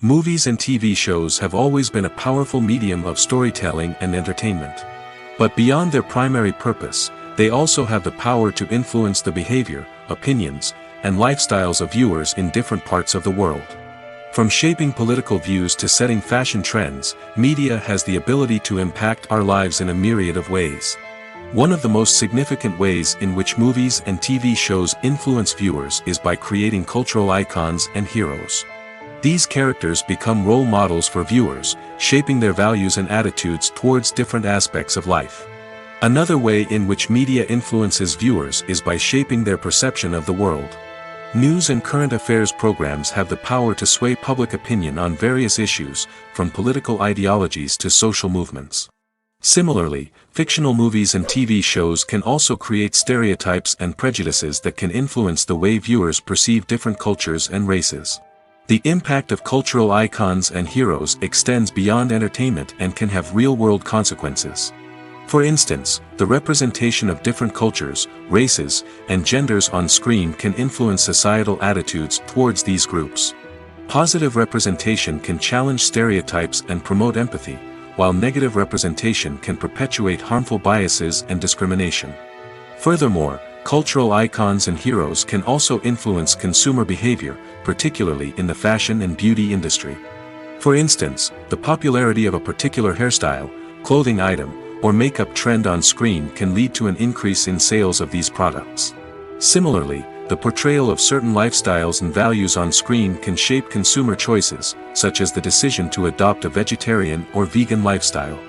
Movies and TV shows have always been a powerful medium of storytelling and entertainment. But beyond their primary purpose, they also have the power to influence the behavior, opinions, and lifestyles of viewers in different parts of the world. From shaping political views to setting fashion trends, media has the ability to impact our lives in a myriad of ways. One of the most significant ways in which movies and TV shows influence viewers is by creating cultural icons and heroes. These characters become role models for viewers, shaping their values and attitudes towards different aspects of life. Another way in which media influences viewers is by shaping their perception of the world. News and current affairs programs have the power to sway public opinion on various issues, from political ideologies to social movements. Similarly, fictional movies and TV shows can also create stereotypes and prejudices that can influence the way viewers perceive different cultures and races. The impact of cultural icons and heroes extends beyond entertainment and can have real-world consequences. For instance, the representation of different cultures, races, and genders on screen can influence societal attitudes towards these groups. Positive representation can challenge stereotypes and promote empathy, while negative representation can perpetuate harmful biases and discrimination. Furthermore, cultural icons and heroes can also influence consumer behavior, particularly in the fashion and beauty industry. For instance, the popularity of a particular hairstyle, clothing item, or makeup trend on screen can lead to an increase in sales of these products. Similarly, the portrayal of certain lifestyles and values on screen can shape consumer choices, such as the decision to adopt a vegetarian or vegan lifestyle.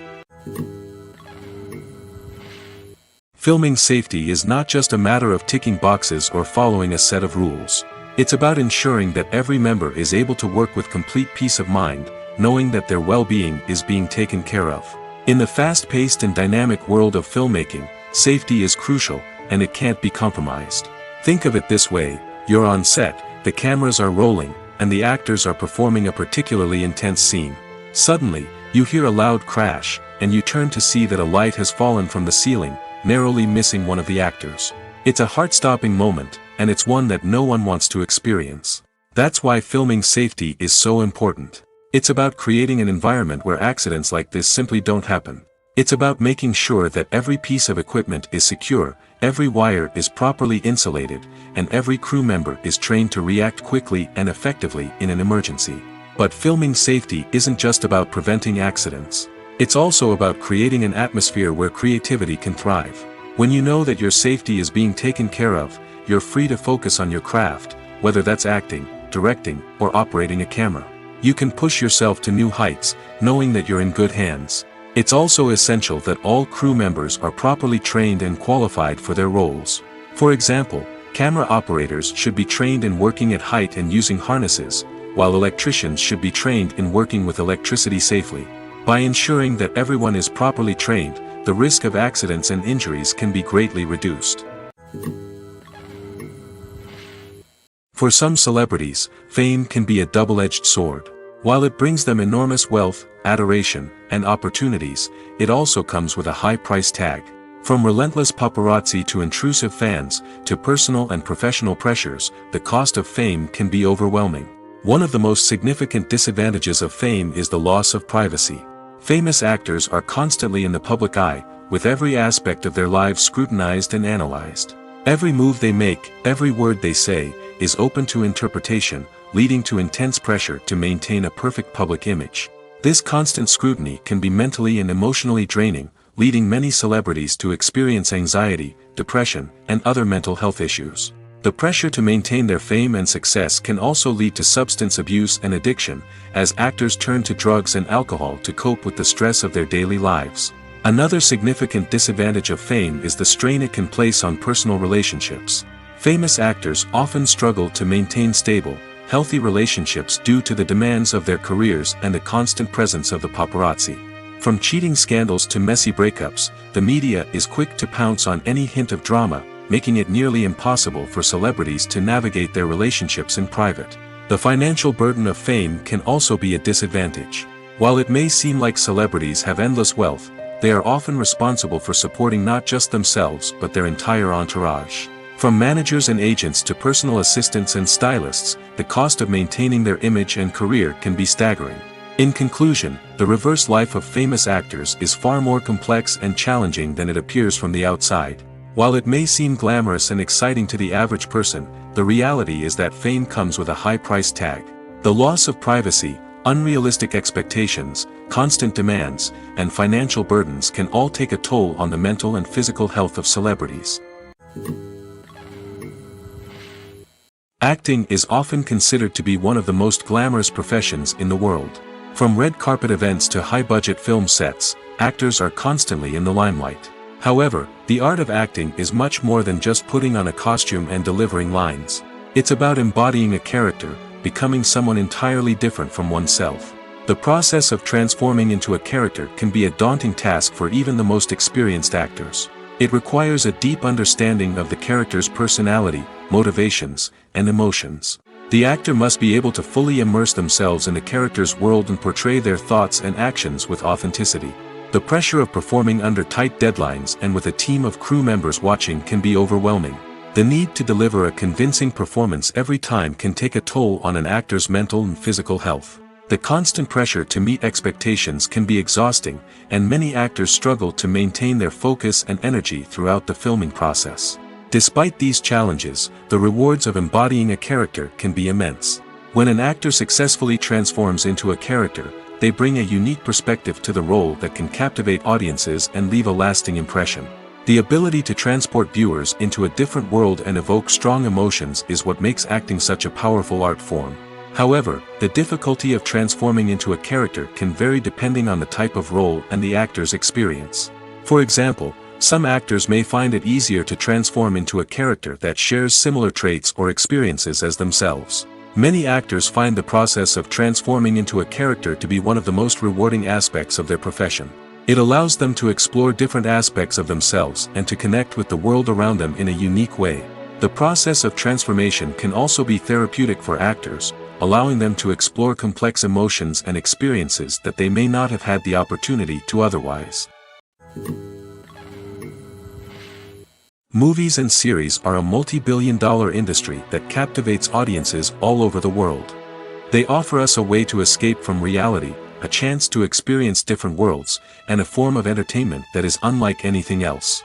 Filming safety is not just a matter of ticking boxes or following a set of rules. It's about ensuring that every member is able to work with complete peace of mind, knowing that their well-being is being taken care of. In the fast-paced and dynamic world of filmmaking, safety is crucial, and it can't be compromised. Think of it this way: you're on set, the cameras are rolling, and the actors are performing a particularly intense scene. Suddenly, you hear a loud crash, and you turn to see that a light has fallen from the ceiling, narrowly missing one of the actors. It's a heart-stopping moment, and it's one that no one wants to experience. That's why filming safety is so important. It's about creating an environment where accidents like this simply don't happen. It's about making sure that every piece of equipment is secure, every wire is properly insulated, and every crew member is trained to react quickly and effectively in an emergency. But filming safety isn't just about preventing accidents. It's also about creating an atmosphere where creativity can thrive. When you know that your safety is being taken care of, you're free to focus on your craft, whether that's acting, directing, or operating a camera. You can push yourself to new heights, knowing that you're in good hands. It's also essential that all crew members are properly trained and qualified for their roles. For example, camera operators should be trained in working at height and using harnesses, while electricians should be trained in working with electricity safely. By ensuring that everyone is properly trained, the risk of accidents and injuries can be greatly reduced. For some celebrities, fame can be a double-edged sword. While it brings them enormous wealth, adoration, and opportunities, it also comes with a high price tag. From relentless paparazzi to intrusive fans, to personal and professional pressures, the cost of fame can be overwhelming. One of the most significant disadvantages of fame is the loss of privacy. Famous actors are constantly in the public eye, with every aspect of their lives scrutinized and analyzed. Every move they make, every word they say, is open to interpretation, leading to intense pressure to maintain a perfect public image. This constant scrutiny can be mentally and emotionally draining, leading many celebrities to experience anxiety, depression, and other mental health issues. The pressure to maintain their fame and success can also lead to substance abuse and addiction, as actors turn to drugs and alcohol to cope with the stress of their daily lives. Another significant disadvantage of fame is the strain it can place on personal relationships. Famous actors often struggle to maintain stable, healthy relationships due to the demands of their careers and the constant presence of the paparazzi. From cheating scandals to messy breakups, the media is quick to pounce on any hint of drama, making it nearly impossible for celebrities to navigate their relationships in private. The financial burden of fame can also be a disadvantage. While it may seem like celebrities have endless wealth, they are often responsible for supporting not just themselves but their entire entourage. From managers and agents to personal assistants and stylists, the cost of maintaining their image and career can be staggering. In conclusion, the reverse life of famous actors is far more complex and challenging than it appears from the outside. While it may seem glamorous and exciting to the average person, the reality is that fame comes with a high price tag. The loss of privacy, unrealistic expectations, constant demands, and financial burdens can all take a toll on the mental and physical health of celebrities. Acting is often considered to be one of the most glamorous professions in the world. From red carpet events to high-budget film sets, actors are constantly in the limelight. However, the art of acting is much more than just putting on a costume and delivering lines. It's about embodying a character, becoming someone entirely different from oneself. The process of transforming into a character can be a daunting task for even the most experienced actors. It requires a deep understanding of the character's personality, motivations, and emotions. The actor must be able to fully immerse themselves in the character's world and portray their thoughts and actions with authenticity. The pressure of performing under tight deadlines and with a team of crew members watching can be overwhelming. The need to deliver a convincing performance every time can take a toll on an actor's mental and physical health. The constant pressure to meet expectations can be exhausting, and many actors struggle to maintain their focus and energy throughout the filming process. Despite these challenges, the rewards of embodying a character can be immense. When an actor successfully transforms into a character, they bring a unique perspective to the role that can captivate audiences and leave a lasting impression. The ability to transport viewers into a different world and evoke strong emotions is what makes acting such a powerful art form. However, the difficulty of transforming into a character can vary depending on the type of role and the actor's experience. For example, some actors may find it easier to transform into a character that shares similar traits or experiences as themselves. Many actors find the process of transforming into a character to be one of the most rewarding aspects of their profession. It allows them to explore different aspects of themselves and to connect with the world around them in a unique way. The process of transformation can also be therapeutic for actors, allowing them to explore complex emotions and experiences that they may not have had the opportunity to otherwise. Movies and series are a multi-billion-dollar industry that captivates audiences all over the world. They offer us a way to escape from reality, a chance to experience different worlds, and a form of entertainment that is unlike anything else.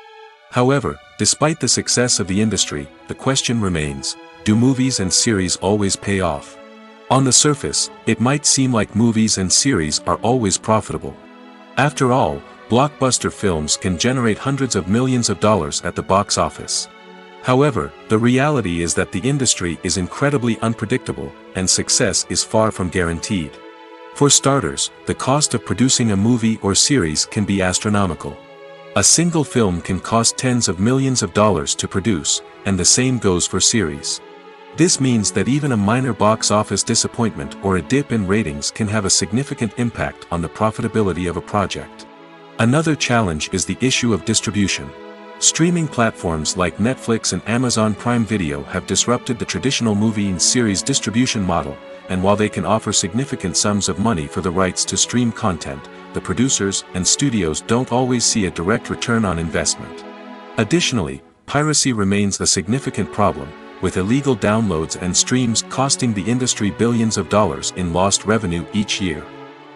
However, despite the success of the industry, the question remains, do movies and series always pay off? On the surface, it might seem like movies and series are always profitable. After all, blockbuster films can generate hundreds of millions of dollars at the box office. However, the reality is that the industry is incredibly unpredictable, and success is far from guaranteed. For starters, the cost of producing a movie or series can be astronomical. A single film can cost tens of millions of dollars to produce, and the same goes for series. This means that even a minor box office disappointment or a dip in ratings can have a significant impact on the profitability of a project. Another challenge is the issue of distribution. Streaming platforms like Netflix and Amazon Prime Video have disrupted the traditional movie and series distribution model, and while they can offer significant sums of money for the rights to stream content, the producers and studios don't always see a direct return on investment. Additionally, piracy remains a significant problem, with illegal downloads and streams costing the industry billions of dollars in lost revenue each year.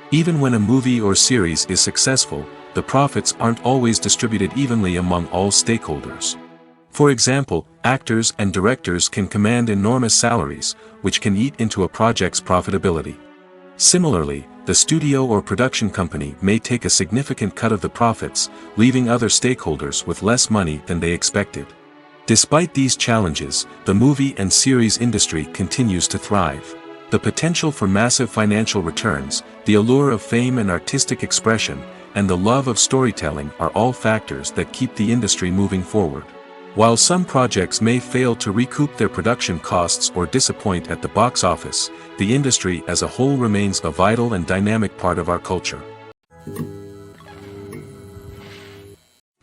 Even when a movie or series is successful, the profits aren't always distributed evenly among all stakeholders. For example, actors and directors can command enormous salaries, which can eat into a project's profitability. Similarly, the studio or production company may take a significant cut of the profits, leaving other stakeholders with less money than they expected. Despite these challenges, the movie and series industry continues to thrive. The potential for massive financial returns, the allure of fame and artistic expression, and the love of storytelling are all factors that keep the industry moving forward. While some projects may fail to recoup their production costs or disappoint at the box office, the industry as a whole remains a vital and dynamic part of our culture.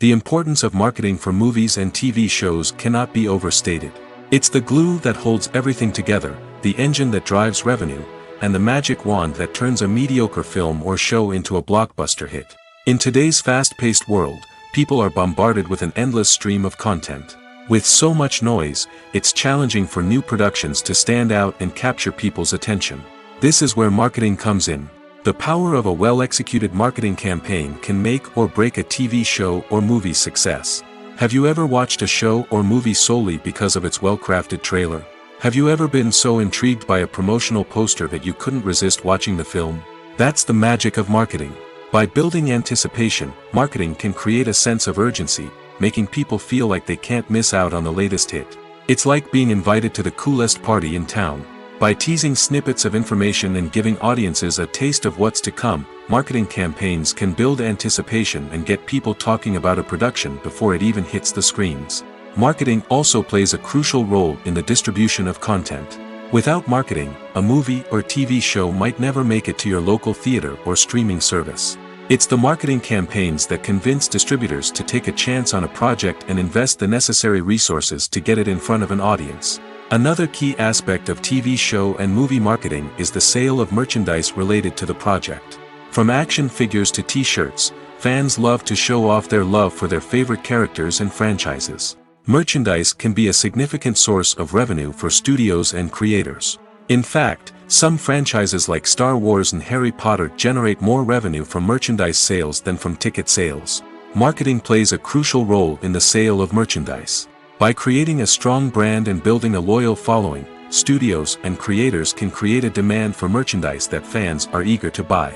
The importance of marketing for movies and TV shows cannot be overstated. It's the glue that holds everything together, the engine that drives revenue, and the magic wand that turns a mediocre film or show into a blockbuster hit. In today's fast-paced world, people are bombarded with an endless stream of content. With so much noise, it's challenging for new productions to stand out and capture people's attention. This is where marketing comes in. The power of a well-executed marketing campaign can make or break a TV show or movie's success. Have you ever watched a show or movie solely because of its well-crafted trailer? Have you ever been so intrigued by a promotional poster that you couldn't resist watching the film? That's the magic of marketing. By building anticipation, marketing can create a sense of urgency, making people feel like they can't miss out on the latest hit. It's like being invited to the coolest party in town. By teasing snippets of information and giving audiences a taste of what's to come, marketing campaigns can build anticipation and get people talking about a production before it even hits the screens. Marketing also plays a crucial role in the distribution of content. Without marketing, a movie or TV show might never make it to your local theater or streaming service. It's the marketing campaigns that convince distributors to take a chance on a project and invest the necessary resources to get it in front of an audience. Another key aspect of TV show and movie marketing is the sale of merchandise related to the project. From action figures to t-shirts, fans love to show off their love for their favorite characters and franchises. Merchandise can be a significant source of revenue for studios and creators. In fact, some franchises like Star Wars and Harry Potter generate more revenue from merchandise sales than from ticket sales. Marketing plays a crucial role in the sale of merchandise. By creating a strong brand and building a loyal following, studios and creators can create a demand for merchandise that fans are eager to buy.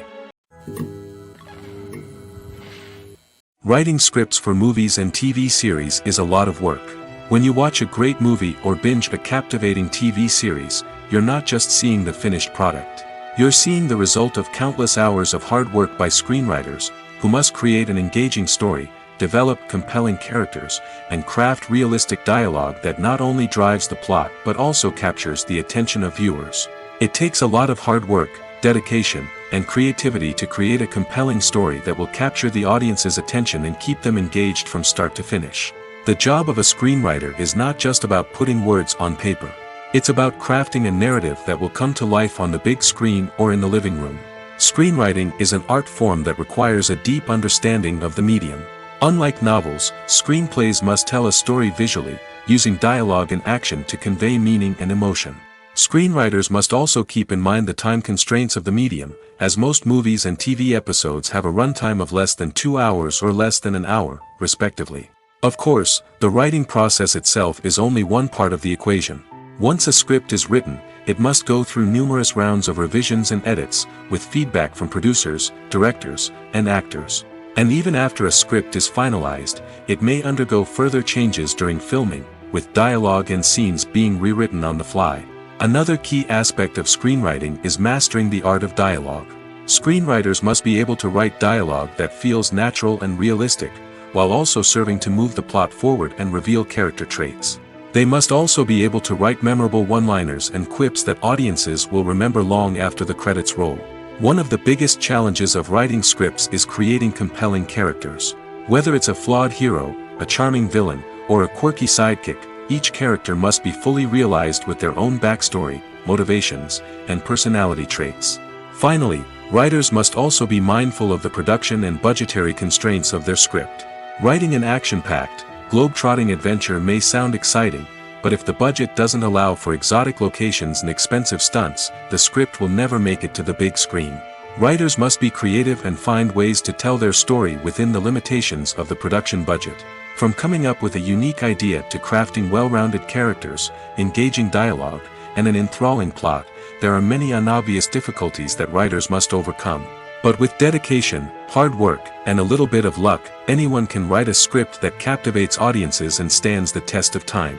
Writing scripts for movies and TV series is a lot of work. When you watch a great movie or binge a captivating TV series, you're not just seeing the finished product. You're seeing the result of countless hours of hard work by screenwriters, who must create an engaging story, develop compelling characters, and craft realistic dialogue that not only drives the plot but also captures the attention of viewers. It takes a lot of hard work, dedication, and creativity to create a compelling story that will capture the audience's attention and keep them engaged from start to finish. The job of a screenwriter is not just about putting words on paper. It's about crafting a narrative that will come to life on the big screen or in the living room. Screenwriting is an art form that requires a deep understanding of the medium. Unlike novels, screenplays must tell a story visually, using dialogue and action to convey meaning and emotion. Screenwriters must also keep in mind the time constraints of the medium, as most movies and TV episodes have a runtime of less than 2 hours or less than an hour, respectively. Of course, the writing process itself is only one part of the equation. Once a script is written, it must go through numerous rounds of revisions and edits, with feedback from producers, directors, and actors. And even after a script is finalized, it may undergo further changes during filming, with dialogue and scenes being rewritten on the fly. Another key aspect of screenwriting is mastering the art of dialogue. Screenwriters must be able to write dialogue that feels natural and realistic, while also serving to move the plot forward and reveal character traits. They must also be able to write memorable one-liners and quips that audiences will remember long after the credits roll. One of the biggest challenges of writing scripts is creating compelling characters. Whether it's a flawed hero, a charming villain, or a quirky sidekick, each character must be fully realized with their own backstory, motivations, and personality traits. Finally, writers must also be mindful of the production and budgetary constraints of their script. Writing an action-packed, globe-trotting adventure may sound exciting, but if the budget doesn't allow for exotic locations and expensive stunts, the script will never make it to the big screen. Writers must be creative and find ways to tell their story within the limitations of the production budget. From coming up with a unique idea to crafting well-rounded characters, engaging dialogue, and an enthralling plot, there are many unobvious difficulties that writers must overcome. But with dedication, hard work, and a little bit of luck, anyone can write a script that captivates audiences and stands the test of time.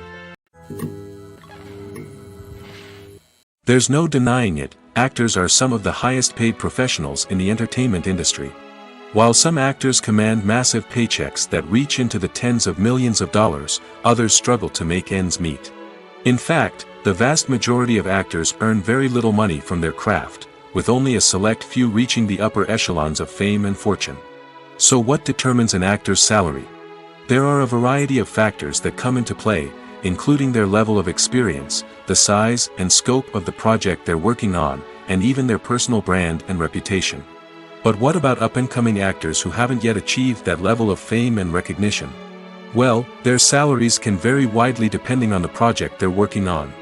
There's no denying it, actors are some of the highest paid professionals in the entertainment industry. While some actors command massive paychecks that reach into the tens of millions of dollars, others struggle to make ends meet. In fact, the vast majority of actors earn very little money from their craft, with only a select few reaching the upper echelons of fame and fortune. So what determines an actor's salary? There are a variety of factors that come into play, including their level of experience, the size and scope of the project they're working on, and even their personal brand and reputation. But what about up-and-coming actors who haven't yet achieved that level of fame and recognition? Well, their salaries can vary widely depending on the project they're working on.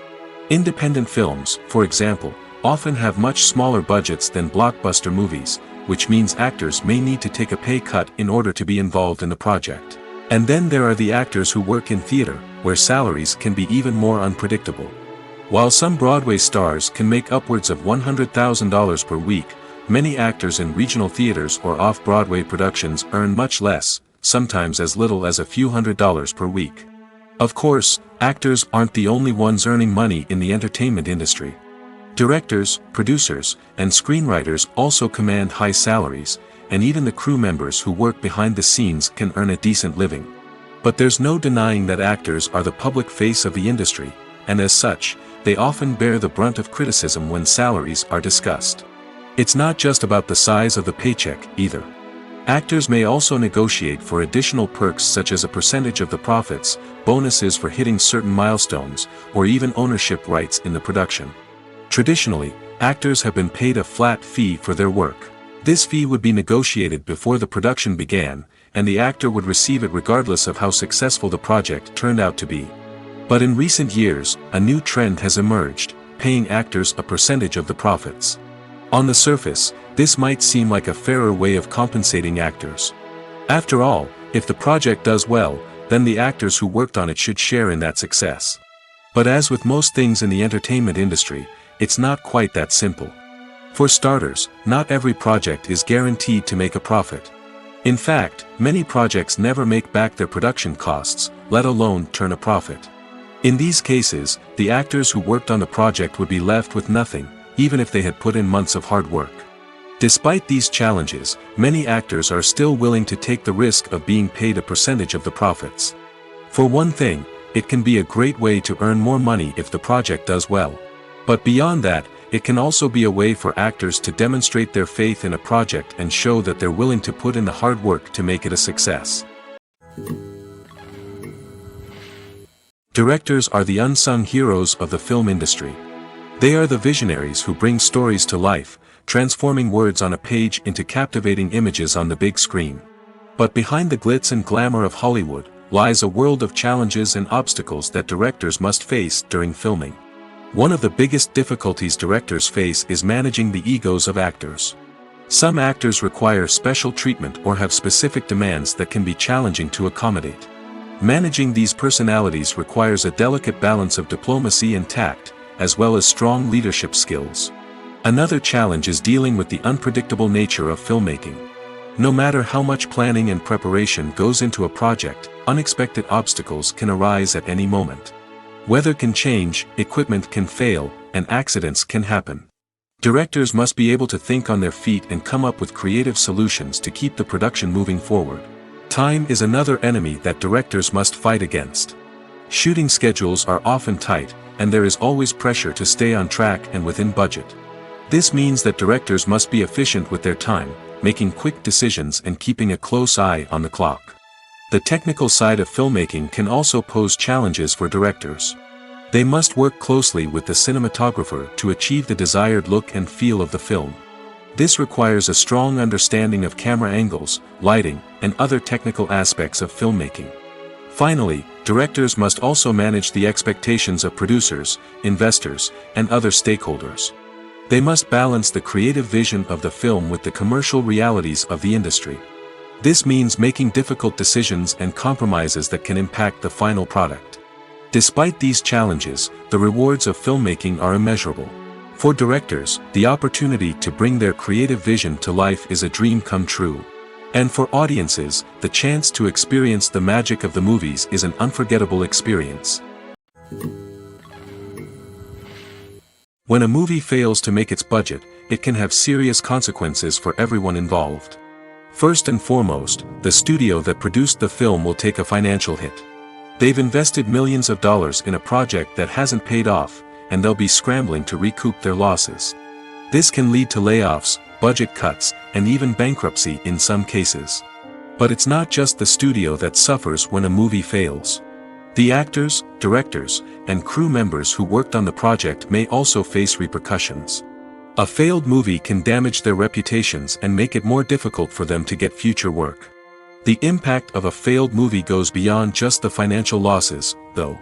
Independent films, for example, often have much smaller budgets than blockbuster movies, which means actors may need to take a pay cut in order to be involved in the project. And then there are the actors who work in theater, where salaries can be even more unpredictable. While some Broadway stars can make upwards of $100,000 per week, many actors in regional theaters or off-Broadway productions earn much less, sometimes as little as a few $100s per week. Of course, actors aren't the only ones earning money in the entertainment industry. Directors, producers, and screenwriters also command high salaries, and even the crew members who work behind the scenes can earn a decent living. But there's no denying that actors are the public face of the industry, and as such, they often bear the brunt of criticism when salaries are discussed. It's not just about the size of the paycheck, either. Actors may also negotiate for additional perks such as a percentage of the profits, bonuses for hitting certain milestones, or even ownership rights in the production. Traditionally, actors have been paid a flat fee for their work. This fee would be negotiated before the production began, and the actor would receive it regardless of how successful the project turned out to be. But in recent years, a new trend has emerged, paying actors a percentage of the profits. On the surface, this might seem like a fairer way of compensating actors. After all, if the project does well, then the actors who worked on it should share in that success. But as with most things in the entertainment industry, it's not quite that simple. For starters, not every project is guaranteed to make a profit. In fact, many projects never make back their production costs, let alone turn a profit. In these cases, the actors who worked on the project would be left with nothing, even if they had put in months of hard work. Despite these challenges, many actors are still willing to take the risk of being paid a percentage of the profits. For one thing, it can be a great way to earn more money if the project does well. But beyond that, it can also be a way for actors to demonstrate their faith in a project and show that they're willing to put in the hard work to make it a success. Directors are the unsung heroes of the film industry. They are the visionaries who bring stories to life, transforming words on a page into captivating images on the big screen. But behind the glitz and glamour of Hollywood, lies a world of challenges and obstacles that directors must face during filming. One of the biggest difficulties directors face is managing the egos of actors. Some actors require special treatment or have specific demands that can be challenging to accommodate. Managing these personalities requires a delicate balance of diplomacy and tact, as well as strong leadership skills. Another challenge is dealing with the unpredictable nature of filmmaking. No matter how much planning and preparation goes into a project, unexpected obstacles can arise at any moment. Weather can change, equipment can fail, and accidents can happen. Directors must be able to think on their feet and come up with creative solutions to keep the production moving forward. Time is another enemy that directors must fight against. Shooting schedules are often tight, and there is always pressure to stay on track and within budget. This means that directors must be efficient with their time, making quick decisions and keeping a close eye on the clock. The technical side of filmmaking can also pose challenges for directors. They must work closely with the cinematographer to achieve the desired look and feel of the film. This requires a strong understanding of camera angles, lighting, and other technical aspects of filmmaking. Finally, directors must also manage the expectations of producers, investors, and other stakeholders. They must balance the creative vision of the film with the commercial realities of the industry. This means making difficult decisions and compromises that can impact the final product. Despite these challenges, the rewards of filmmaking are immeasurable. For directors, the opportunity to bring their creative vision to life is a dream come true. And for audiences, the chance to experience the magic of the movies is an unforgettable experience. When a movie fails to make its budget, it can have serious consequences for everyone involved. First and foremost, the studio that produced the film will take a financial hit. They've invested millions of dollars in a project that hasn't paid off, and they'll be scrambling to recoup their losses. This can lead to layoffs, budget cuts, and even bankruptcy in some cases. But it's not just the studio that suffers when a movie fails. The actors, directors, and crew members who worked on the project may also face repercussions. A failed movie can damage their reputations and make it more difficult for them to get future work. The impact of a failed movie goes beyond just the financial losses, though.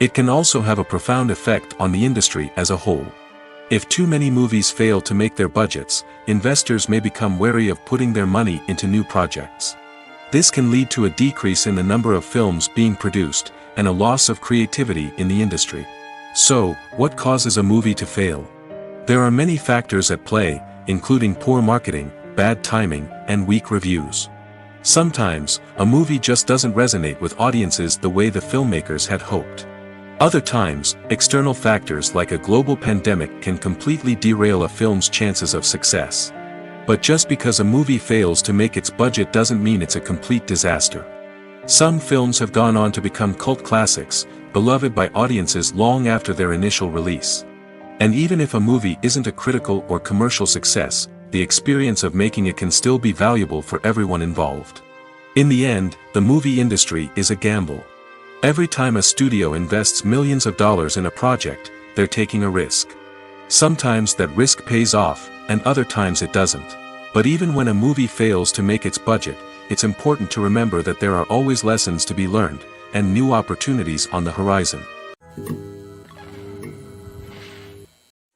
It can also have a profound effect on the industry as a whole. If too many movies fail to make their budgets, investors may become wary of putting their money into new projects. This can lead to a decrease in the number of films being produced, and a loss of creativity in the industry. So, what causes a movie to fail? There are many factors at play, including poor marketing, bad timing, and weak reviews. Sometimes, a movie just doesn't resonate with audiences the way the filmmakers had hoped. Other times, external factors like a global pandemic can completely derail a film's chances of success. But just because a movie fails to make its budget doesn't mean it's a complete disaster. Some films have gone on to become cult classics, beloved by audiences long after their initial release. And even if a movie isn't a critical or commercial success, the experience of making it can still be valuable for everyone involved. In the end, the movie industry is a gamble. Every time a studio invests millions of dollars in a project, they're taking a risk. Sometimes that risk pays off, and other times it doesn't. But even when a movie fails to make its budget, it's important to remember that there are always lessons to be learned, and new opportunities on the horizon.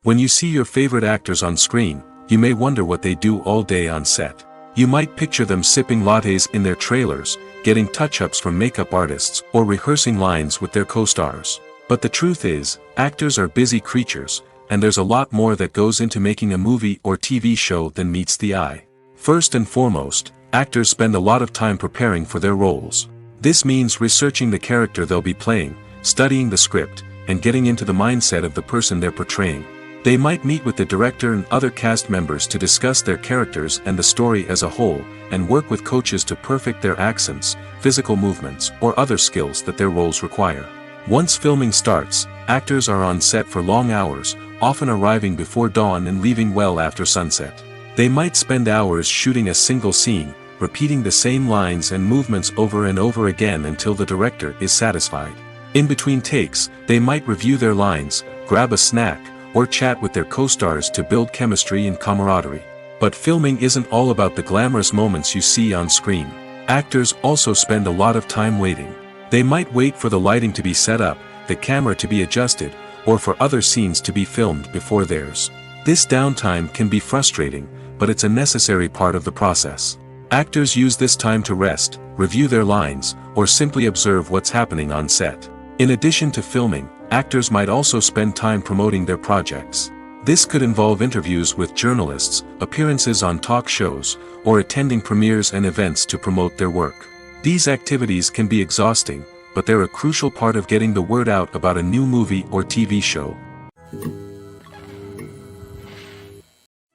When you see your favorite actors on screen, you may wonder what they do all day on set. You might picture them sipping lattes in their trailers, getting touch-ups from makeup artists, or rehearsing lines with their co-stars. But the truth is, actors are busy creatures, and there's a lot more that goes into making a movie or TV show than meets the eye. First and foremost, actors spend a lot of time preparing for their roles. This means researching the character they'll be playing, studying the script, and getting into the mindset of the person they're portraying. They might meet with the director and other cast members to discuss their characters and the story as a whole, and work with coaches to perfect their accents, physical movements, or other skills that their roles require. Once filming starts, actors are on set for long hours, often arriving before dawn and leaving well after sunset. They might spend hours shooting a single scene, repeating the same lines and movements over and over again until the director is satisfied. In between takes, they might review their lines, grab a snack, or chat with their co-stars to build chemistry and camaraderie. But filming isn't all about the glamorous moments you see on screen. Actors also spend a lot of time waiting. They might wait for the lighting to be set up, the camera to be adjusted, or for other scenes to be filmed before theirs. This downtime can be frustrating, but it's a necessary part of the process. Actors use this time to rest, review their lines, or simply observe what's happening on set. In addition to filming, actors might also spend time promoting their projects. This could involve interviews with journalists, appearances on talk shows, or attending premieres and events to promote their work. These activities can be exhausting, but they're a crucial part of getting the word out about a new movie or TV show.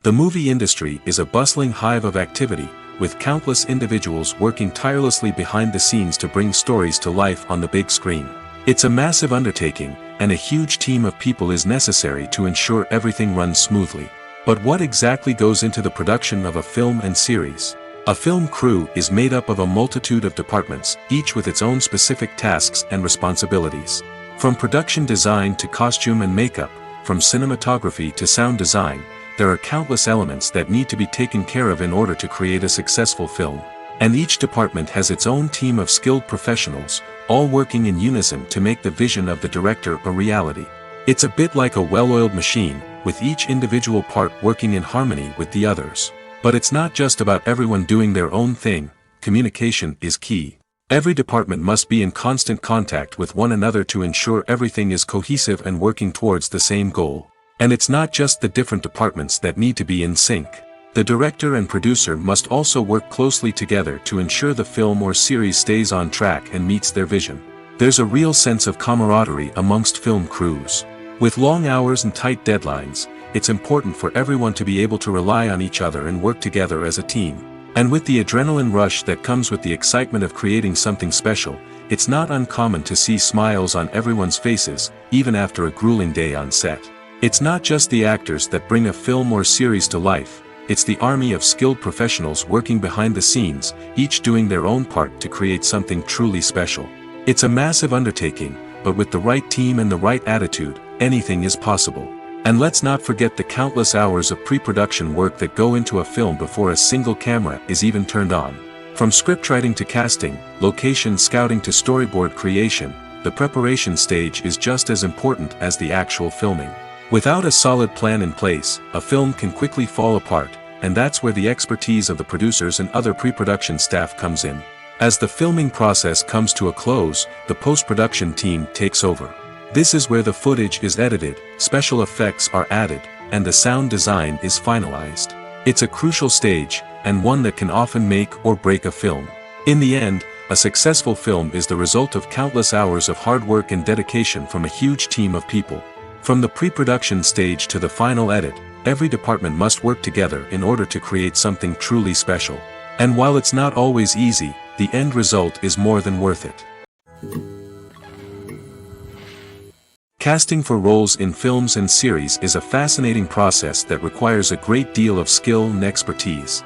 The movie industry is a bustling hive of activity, with countless individuals working tirelessly behind the scenes to bring stories to life on the big screen. It's a massive undertaking, and a huge team of people is necessary to ensure everything runs smoothly. But what exactly goes into the production of a film and series? A film crew is made up of a multitude of departments, each with its own specific tasks and responsibilities. From production design to costume and makeup, from cinematography to sound design, there are countless elements that need to be taken care of in order to create a successful film. And each department has its own team of skilled professionals, all working in unison to make the vision of the director a reality. It's a bit like a well-oiled machine, with each individual part working in harmony with the others. But it's not just about everyone doing their own thing. Communication is key. Every department must be in constant contact with one another to ensure everything is cohesive and working towards the same goal. And it's not just the different departments that need to be in sync. The director and producer must also work closely together to ensure the film or series stays on track and meets their vision. There's a real sense of camaraderie amongst film crews. With long hours and tight deadlines, it's important for everyone to be able to rely on each other and work together as a team. And with the adrenaline rush that comes with the excitement of creating something special, it's not uncommon to see smiles on everyone's faces, even after a grueling day on set. It's not just the actors that bring a film or series to life. It's the army of skilled professionals working behind the scenes, each doing their own part to create something truly special. It's a massive undertaking, but with the right team and the right attitude, anything is possible. And let's not forget the countless hours of pre-production work that go into a film before a single camera is even turned on. From scriptwriting to casting, location scouting to storyboard creation, the preparation stage is just as important as the actual filming. Without a solid plan in place, a film can quickly fall apart, and that's where the expertise of the producers and other pre-production staff comes in. As the filming process comes to a close, the post-production team takes over. This is where the footage is edited, special effects are added, and the sound design is finalized. It's a crucial stage, and one that can often make or break a film. In the end, a successful film is the result of countless hours of hard work and dedication from a huge team of people. From the pre-production stage to the final edit, every department must work together in order to create something truly special. And while it's not always easy, the end result is more than worth it. Casting for roles in films and series is a fascinating process that requires a great deal of skill and expertise.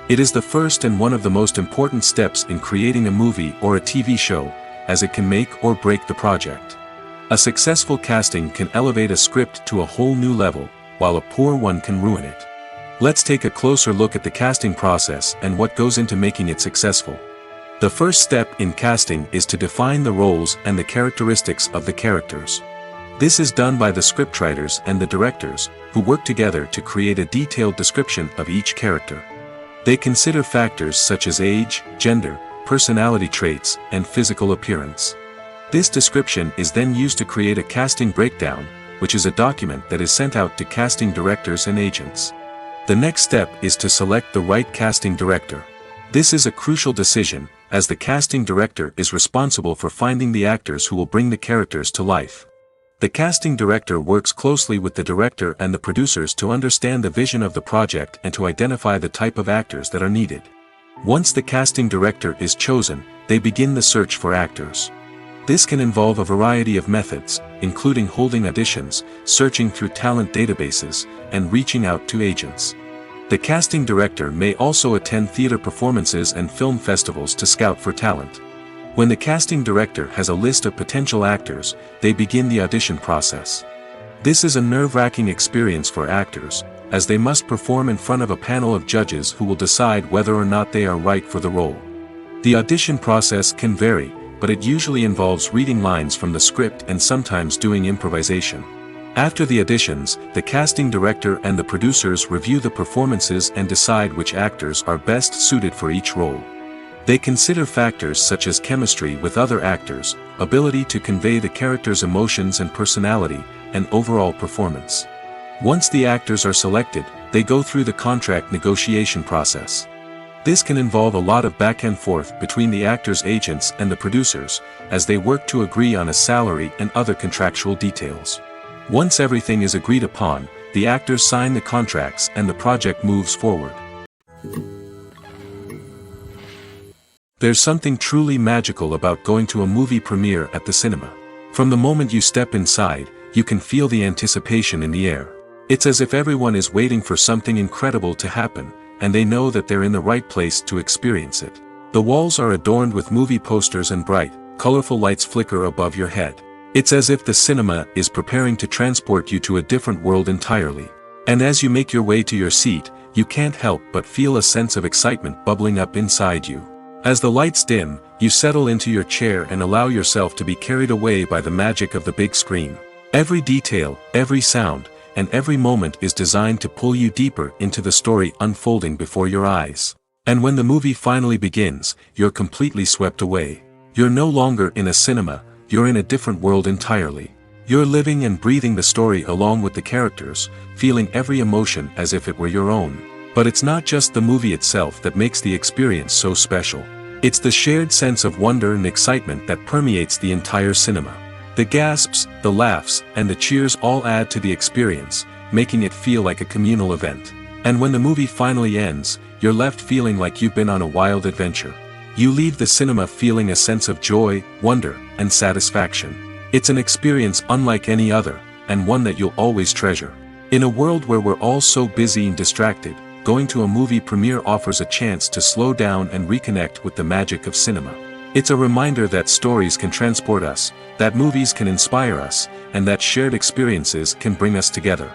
It is the first and one of the most important steps in creating a movie or a TV show, as it can make or break the project. A successful casting can elevate a script to a whole new level, while a poor one can ruin it. Let's take a closer look at the casting process and what goes into making it successful. The first step in casting is to define the roles and the characteristics of the characters. This is done by the scriptwriters and the directors, who work together to create a detailed description of each character. They consider factors such as age, gender, personality traits, and physical appearance. This description is then used to create a casting breakdown, which is a document that is sent out to casting directors and agents. The next step is to select the right casting director. This is a crucial decision, as the casting director is responsible for finding the actors who will bring the characters to life. The casting director works closely with the director and the producers to understand the vision of the project and to identify the type of actors that are needed. Once the casting director is chosen, they begin the search for actors. This can involve a variety of methods, including holding auditions, searching through talent databases, and reaching out to agents. The casting director may also attend theater performances and film festivals to scout for talent. When the casting director has a list of potential actors, they begin the audition process. This is a nerve-wracking experience for actors, as they must perform in front of a panel of judges who will decide whether or not they are right for the role. The audition process can vary, but it usually involves reading lines from the script and sometimes doing improvisation. After the auditions, the casting director and the producers review the performances and decide which actors are best suited for each role. They consider factors such as chemistry with other actors, ability to convey the character's emotions and personality, and overall performance. Once the actors are selected, they go through the contract negotiation process. This can involve a lot of back and forth between the actors' agents and the producers, as they work to agree on a salary and other contractual details. Once everything is agreed upon, the actors sign the contracts and the project moves forward. There's something truly magical about going to a movie premiere at the cinema. From the moment you step inside, you can feel the anticipation in the air. It's as if everyone is waiting for something incredible to happen, and they know that they're in the right place to experience it. The walls are adorned with movie posters and bright, colorful lights flicker above your head. It's as if the cinema is preparing to transport you to a different world entirely. And as you make your way to your seat, you can't help but feel a sense of excitement bubbling up inside you. As the lights dim, you settle into your chair and allow yourself to be carried away by the magic of the big screen. Every detail, every sound, and every moment is designed to pull you deeper into the story unfolding before your eyes. And when the movie finally begins, you're completely swept away. You're no longer in a cinema, you're in a different world entirely. You're living and breathing the story along with the characters, feeling every emotion as if it were your own. But it's not just the movie itself that makes the experience so special. It's the shared sense of wonder and excitement that permeates the entire cinema. The gasps, the laughs, and the cheers all add to the experience, making it feel like a communal event. And when the movie finally ends, you're left feeling like you've been on a wild adventure. You leave the cinema feeling a sense of joy, wonder, and satisfaction. It's an experience unlike any other, and one that you'll always treasure. In a world where we're all so busy and distracted, going to a movie premiere offers a chance to slow down and reconnect with the magic of cinema. It's a reminder that stories can transport us, that movies can inspire us, and that shared experiences can bring us together.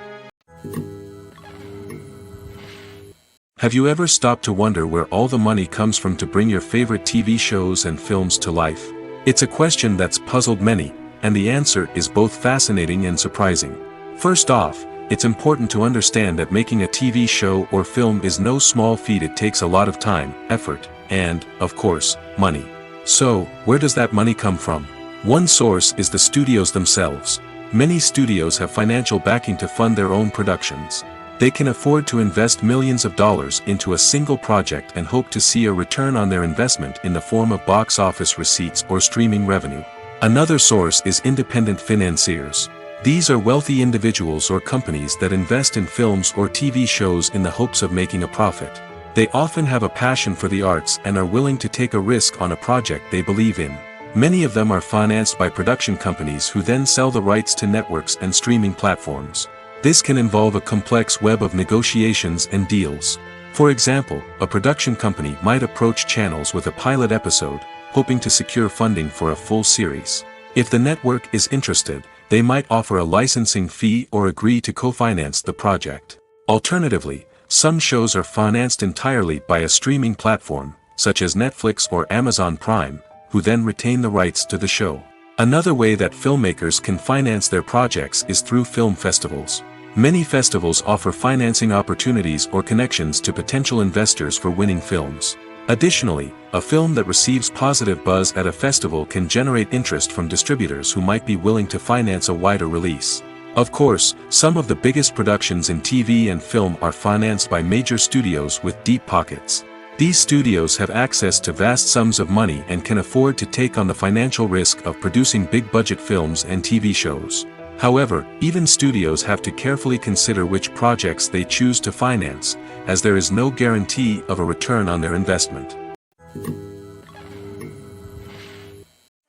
Have you ever stopped to wonder where all the money comes from to bring your favorite TV shows and films to life? It's a question that's puzzled many, and the answer is both fascinating and surprising. First off, it's important to understand that making a TV show or film is no small feat. It takes a lot of time, effort, and, of course, money. So, where does that money come from? One source is the studios themselves. Many studios have financial backing to fund their own productions. They can afford to invest millions of dollars into a single project and hope to see a return on their investment in the form of box office receipts or streaming revenue. Another source is independent financiers. These are wealthy individuals or companies that invest in films or TV shows in the hopes of making a profit. They often have a passion for the arts and are willing to take a risk on a project they believe in. Many of them are financed by production companies who then sell the rights to networks and streaming platforms. This can involve a complex web of negotiations and deals. For example, a production company might approach channels with a pilot episode, hoping to secure funding for a full series. If the network is interested, they might offer a licensing fee or agree to co-finance the project. Alternatively, some shows are financed entirely by a streaming platform, such as Netflix or Amazon Prime, who then retain the rights to the show. Another way that filmmakers can finance their projects is through film festivals. Many festivals offer financing opportunities or connections to potential investors for winning films. Additionally, a film that receives positive buzz at a festival can generate interest from distributors who might be willing to finance a wider release. Of course, some of the biggest productions in TV and film are financed by major studios with deep pockets. These studios have access to vast sums of money and can afford to take on the financial risk of producing big-budget films and TV shows. However, even studios have to carefully consider which projects they choose to finance, as there is no guarantee of a return on their investment.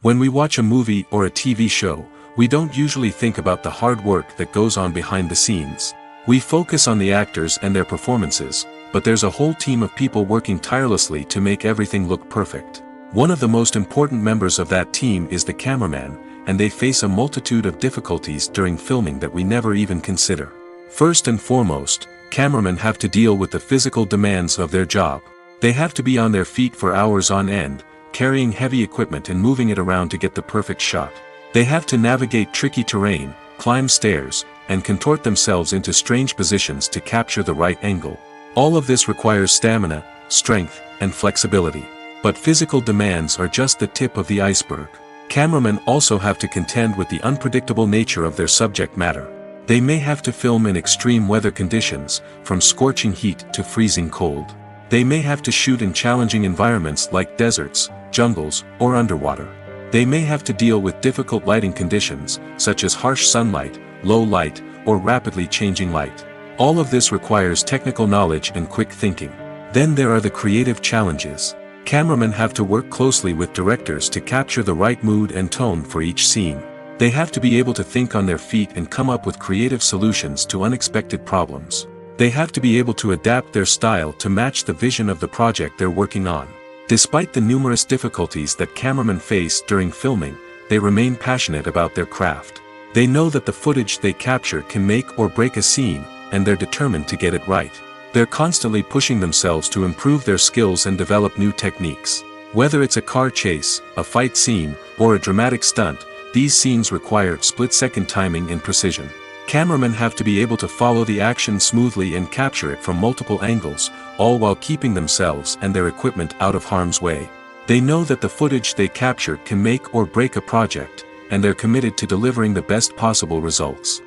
When we watch a movie or a TV show, we don't usually think about the hard work that goes on behind the scenes. We focus on the actors and their performances, but there's a whole team of people working tirelessly to make everything look perfect. One of the most important members of that team is the cameraman, and they face a multitude of difficulties during filming that we never even consider. First and foremost, cameramen have to deal with the physical demands of their job. They have to be on their feet for hours on end, carrying heavy equipment and moving it around to get the perfect shot. They have to navigate tricky terrain, climb stairs, and contort themselves into strange positions to capture the right angle. All of this requires stamina, strength, and flexibility. But physical demands are just the tip of the iceberg. Cameramen also have to contend with the unpredictable nature of their subject matter. They may have to film in extreme weather conditions, from scorching heat to freezing cold. They may have to shoot in challenging environments like deserts, jungles, or underwater. They may have to deal with difficult lighting conditions, such as harsh sunlight, low light, or rapidly changing light. All of this requires technical knowledge and quick thinking. Then there are the creative challenges. Cameramen have to work closely with directors to capture the right mood and tone for each scene. They have to be able to think on their feet and come up with creative solutions to unexpected problems. They have to be able to adapt their style to match the vision of the project they're working on. Despite the numerous difficulties that cameramen face during filming, they remain passionate about their craft. They know that the footage they capture can make or break a scene, and they're determined to get it right. They're constantly pushing themselves to improve their skills and develop new techniques. Whether it's a car chase, a fight scene, or a dramatic stunt, these scenes require split-second timing and precision. Cameramen have to be able to follow the action smoothly and capture it from multiple angles, all while keeping themselves and their equipment out of harm's way. They know that the footage they capture can make or break a project, and they're committed to delivering the best possible results.